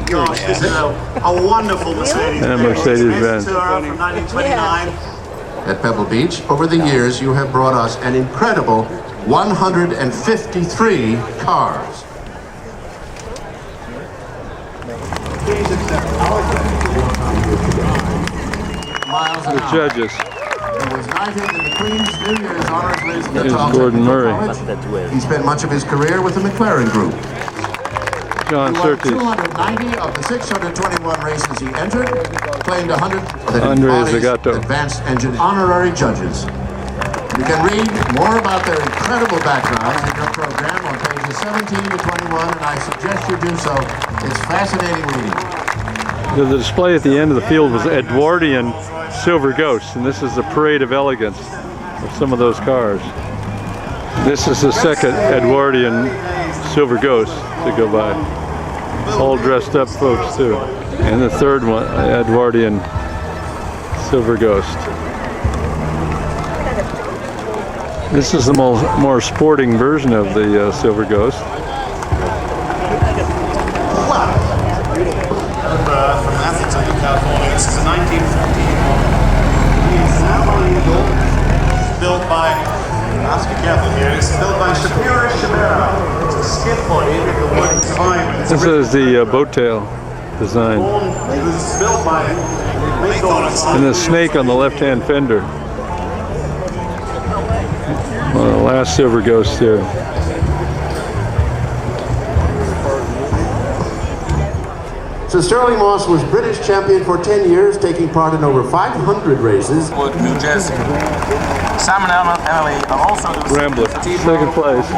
Gosh, this is a wonderful Mercedes.
And a Mercedes-Benz.
From 1929.
At Pebble Beach, over the years, you have brought us an incredible 153 cars. Miles an
The
hour.
judges.
He was knighted in the Queen's New Year's honors list.
Here's Gordon Murray.
He spent much of his career with the McLaren Group.
John
He won
Surtees.
290 of the 621 races he entered, claimed 100 that
Andre
embodies
Zagato.
advanced engine honorary judges. You can read more about their incredible backgrounds in your program on pages 17 to 21, and I suggest you do so. It's fascinating reading.
The display at the end of the field was Edwardian Silver Ghost, and this is the parade of elegance of some of those cars. This is the second Edwardian Silver Ghost to go by. All dressed up folks too. And the third one, Edwardian Silver Ghost. This is the more sporting version of the Silver Ghost.
From Atherton, California. This is a 1915 model. It's built by, let's be careful here, it's built by Shapiro Shimera. It's a skid body with the wooden time.
This is the boat tail design.
It was built by
And the snake on the left-hand fender. One of the last Silver Ghosts here.
So Sterling Moss was British champion for 10 years, taking part in over 500 races.
New Jersey. Sam and Emily are also the
Rambler, second place.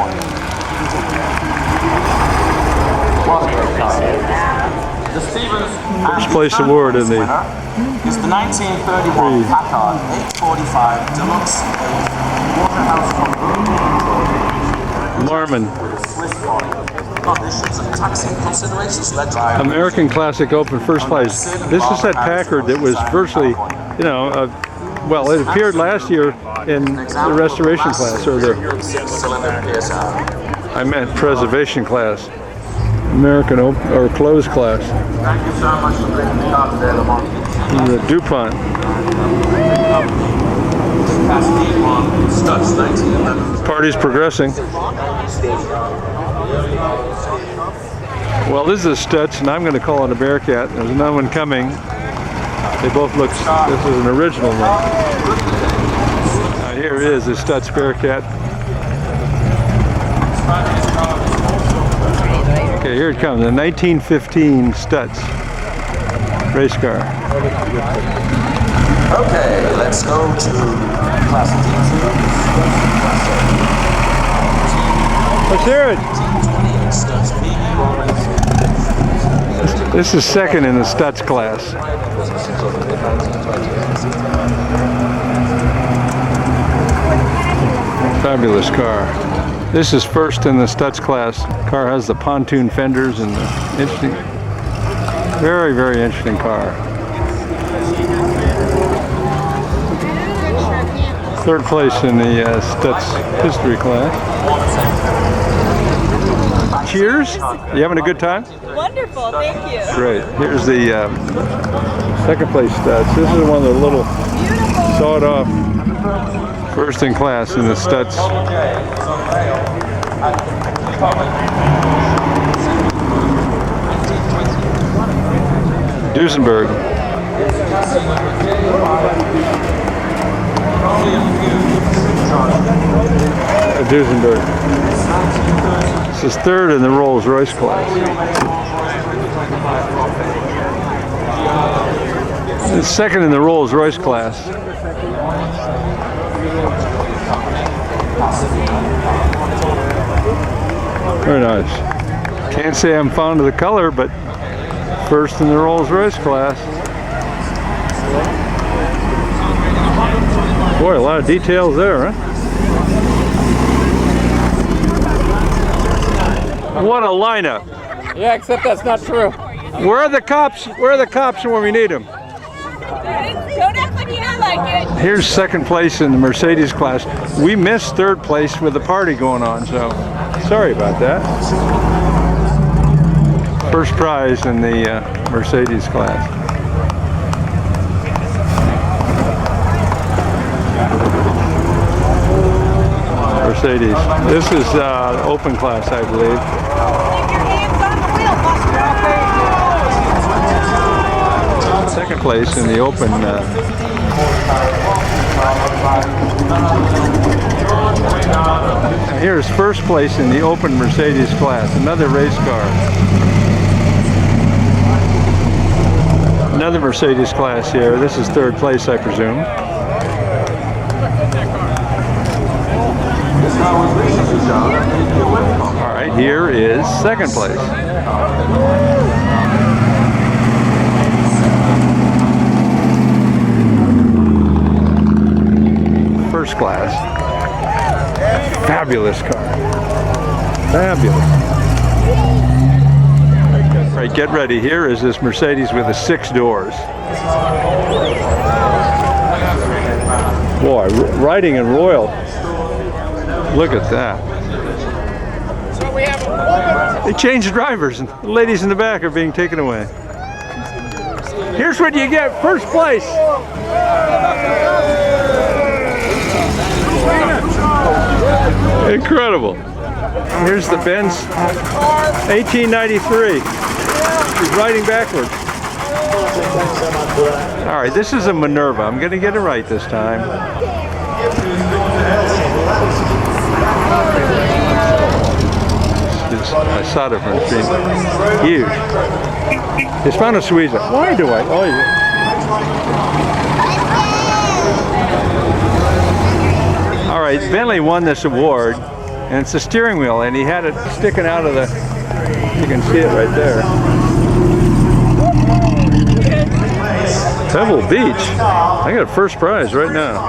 The Stevens
First place award in the
is the 1931 Packard 845 Deluxe Waterhouse
Marmon.
Swiss body. Conditions and taxing considerations led to
American Classic Open first place. This is that Packard that was virtually, you know, well, it appeared last year in the restoration class, or the,
6-cylinder PSI.
I meant preservation class. American Open, or closed class.
Thank you so much for bringing the car today, Lamont.
The DuPont.
Stutz, 1911.
Party's progressing. Well, this is a Stutz, and I'm going to call it a Bearcat. There's another one coming. They both look, this is an original one. Now here it is, a Stutz Bearcat. Okay, here it comes, the 1915 Stutz race car.
Okay, let's go to Classic.
Let's hear it. This is second in the Stutz class. Fabulous car. This is first in the Stutz class. Car has the pontoon fenders and the interesting, very, very interesting car. Third place in the Stutz history class. cheers. You having a good time?
Wonderful, thank you.
Great. Here's the second place Stutz. This is one of the little sawed-off first in class in the Stutz. Duesenberg. Duesenberg. This is third in the Rolls Royce class. It's second in the Rolls Royce class. Very nice. Can't say I'm fond of the color, but first in the Rolls Royce class. Boy, a lot of details there, huh? What a lineup!
Yeah, except that's not true.
Where are the cops? Where are the cops when we need them?
Don't act like you don't like it.
Here's second place in the Mercedes class. We missed third place with the party going on, so sorry about that. First prize in the Mercedes class. Mercedes. This is open class, I believe.
Keep your hands on the wheel, Buster.
Second place in the open. Here's first place in the open Mercedes class. Another race car. Another Mercedes class here. This is third place, I presume. All right, here is second place. First class. Fabulous car. Fabulous. All right, get ready. Here is this Mercedes with the 6 doors. Boy, riding in royal. Look at that. They changed drivers and the ladies in the back are being taken away. Here's what you get, first place. Incredible. Here's the Benz 1893. He's riding backwards. All right, this is a Minerva. I'm going to get it right this time. I saw it from the street. Huge. Hispano Suiza. Why do I? Oh, yeah. All right, Vendley won this award, and it's the steering wheel, and he had it sticking out of the. You can see it right there. Pebble Beach. I got a first prize right now.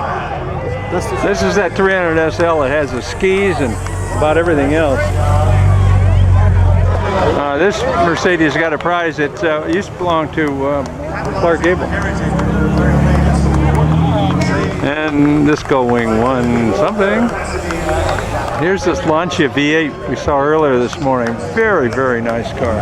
This is that 300 SL. It has the skis and about everything else. This Mercedes got a prize that used to belong to Clark Gable. And this Gullwing won something. Here's this Lancia V8 we saw earlier this morning. Very, very nice car.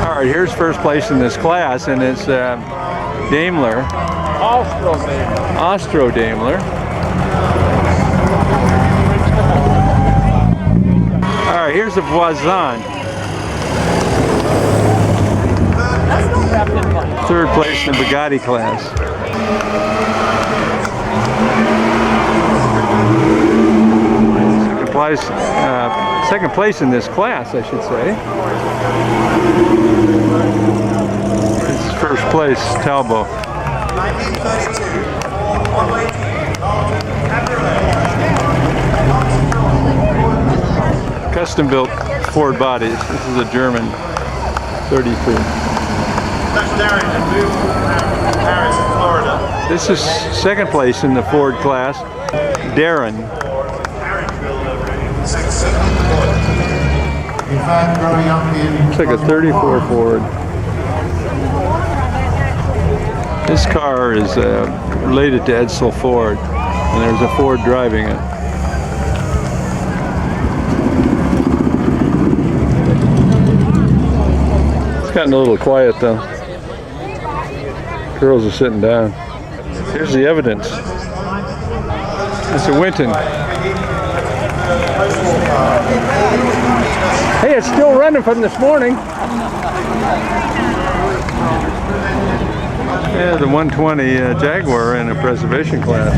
All right, here's first place in this class, and it's Damiler. Austro Damiler. All right, here's the Voisin. Third place in the Bugatti class. Second place in this class, I should say. This is first place, Talbot. Custom built Ford bodies. This is a German 33. This is second place in the Ford class, Darren. Looks like a 34 Ford. This car is related to Edsel Ford, and there's a Ford driving it. Gotten a little quiet though. Girls are sitting down. Here's the evidence. It's a Winton. Hey, it's still running from this morning. Yeah, the 120 Jaguar in a preservation class.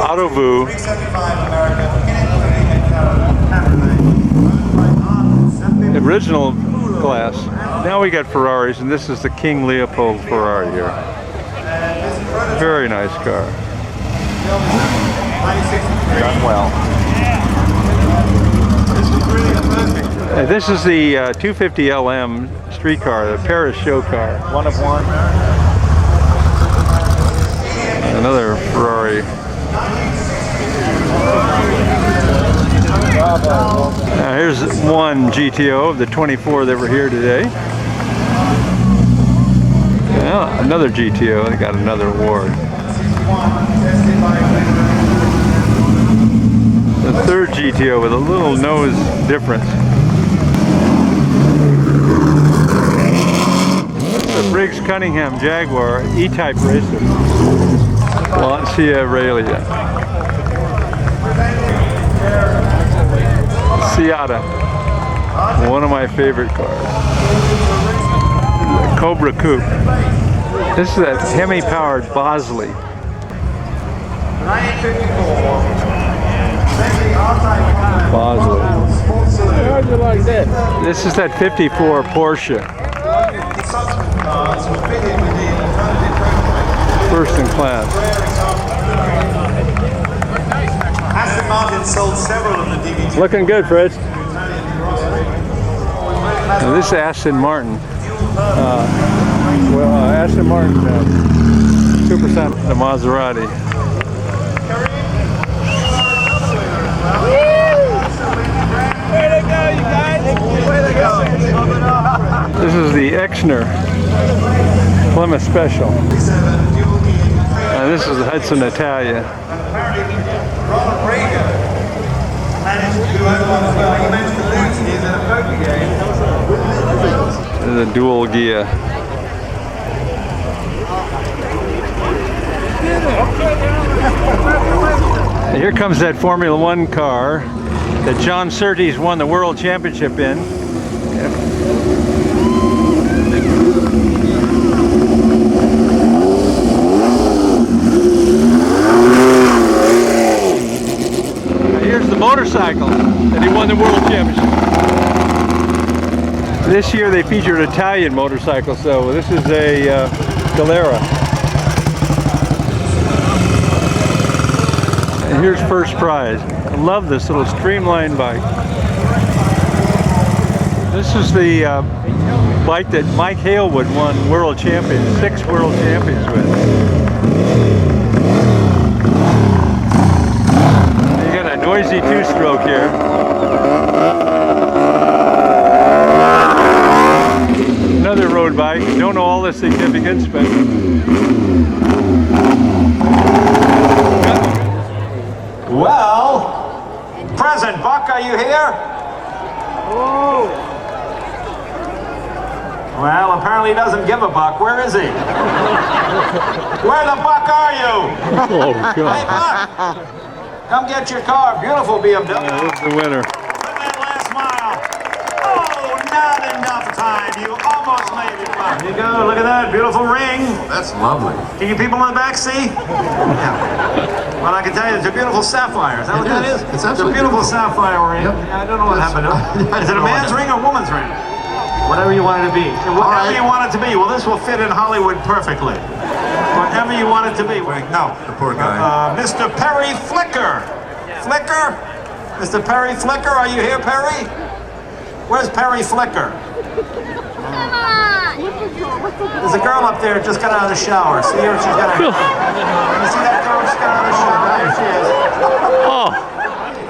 Autovu. Original class. Now we got Ferraris, and this is the King Leopold Ferrari here. Very nice car. Done well. This is the 250 LM street car, the Paris show car.
One of one.
Another Ferrari. Now here's one GTO of the 24 that were here today. Well, another GTO, they got another award. The third GTO with a little nose difference. The Briggs Cunningham Jaguar E-type racer. Lancia Aurelia. Seata, one of my favorite cars. The Cobra Coupe. This is that Hemi-powered Bosley. Bosley.
How'd you like that?
This is that 54 Porsche. First in class.
Aston Martin sold several of the DVDs.
Looking good, Fred. Now this is Aston Martin. Aston Martin Supersonic, the Maserati.
Way to go, you guys! Way to go!
This is the Exner Plymouth Special. This is the Hudson Italia. The dual gear. And here comes that Formula One car that John Surtees won the World Championship in. Here's the motorcycle that he won the World Championship. This year they featured Italian motorcycles, so this is a Galera. And here's first prize. I love this little streamlined bike. This is the bike that Mike Halewood won world champions, 6 world champions with. You got a noisy 2-stroke here. Another road bike. Don't know all the significance, but
Well, President Buck, are you here?
Oh!
Well, apparently he doesn't give a buck. Where is he? Where the buck are you?
oh god,
Hey, Buck! Come get your car. Beautiful BMW.
that's the winner.
Put that last mile. Oh, not enough time. You almost made it, Buck. There you go. Look at that. Beautiful ring.
That's lovely.
Can you people in the back see? Yeah. Well, I can tell you, it's a beautiful sapphire. Is that what that is?
It's
a
absolutely
beautiful
beautiful.
sapphire ring.
Yep.
I don't know what happened to it. Is it a man's ring or a woman's ring? Whatever you want it to be. Whatever you want it to be. Well, this will fit in Hollywood perfectly. Whatever you want it to be. No.
The poor guy.
Mr. Perry Flicker. Flicker? Mr. Perry Flicker, are you here, Perry? Where's Perry Flicker?
Come on!
There's a girl up there just got out of the shower. See her? She's got her. You see that girl? She got out of the shower. There she is.
Oh,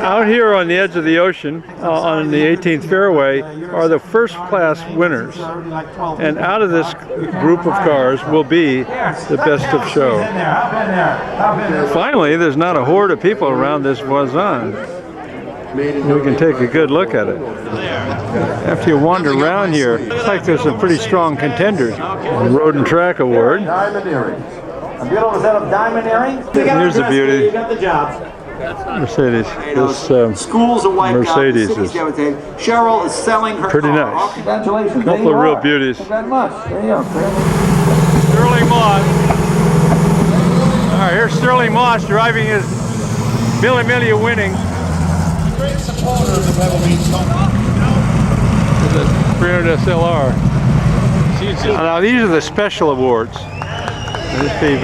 out here on the edge of the ocean, on the 18th fairway, are the first class winners. And out of this group of cars will be the best of show. Finally, there's not a horde of people around this Voisin. we can take a good look at it. After you wander around here, looks like there's some pretty strong contenders. The Road and Track Award.
Diamond earrings.
A beautiful set of diamond earrings.
Here's the beauty.
You got the job.
Mercedes. This
Schools are wiped
Mercedes
out.
is
Cheryl is selling her
pretty
car.
nice.
Oh, congratulations.
Couple of real beauties.
Very much. There you go.
Sterling Moss. All right, here's Sterling Moss driving his Milli winning.
Great supporter of the Pebble Beach Concours.
300 SLR. Now these are the special awards. They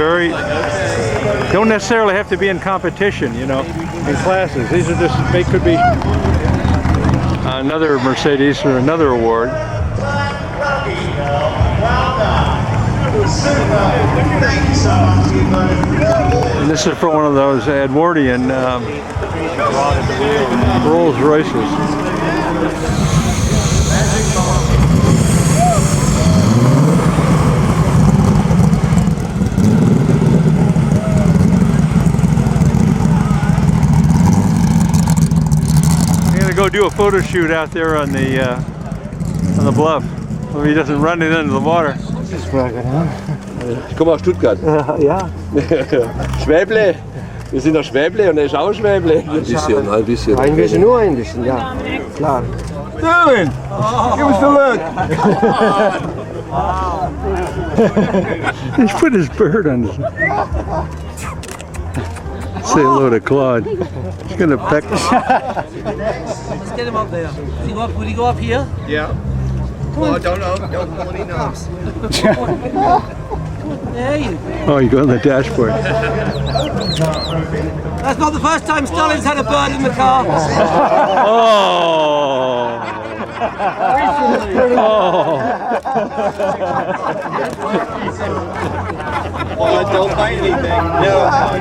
don't necessarily have to be in competition, you know, in classes. These are just, they could be another Mercedes or another award. And this is for one of those Edwardian Rolls Royces. Go do a photo shoot out there on the bluff. Well, he doesn't run it into the water.
Ich komme aus Stuttgart.
Ja.
Schwäble. Wir sind doch Schwäble und er ist auch Schwäble. Ein bisschen.
Ein bisschen, nur ein bisschen, ja. Klar.
Sterling, give us the look.
He's put his bird on his... Say hello to Claude. He's gonna peck.
Let's get him up there. Would he go up here?
Yeah. Well, I don't know. Don't pull any knobs.
There you go.
Oh, you go on the dashboard.
That's not the first time Sterling's had a bird in the car.
Oh! Oh!
Well, I don't buy anything. No, I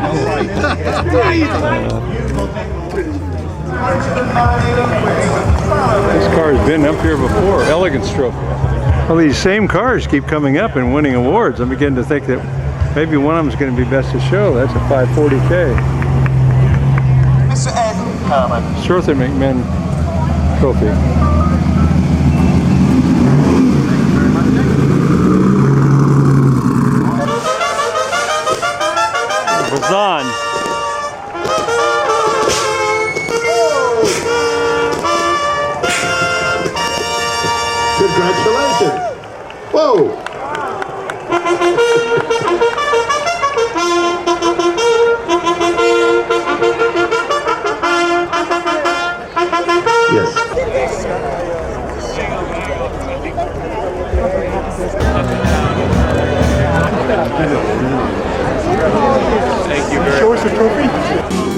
This car's been up here before, Elegance Trophy. Well, these same cars keep coming up and winning awards. I'm beginning to think that maybe one of them is going to be best of show. That's a 540K.
Mr. Ed Herman.
Shorter McMahon Trophy. Bazan.
Congratulations. Whoa. Yes.
Thank you very much. Show us the trophy.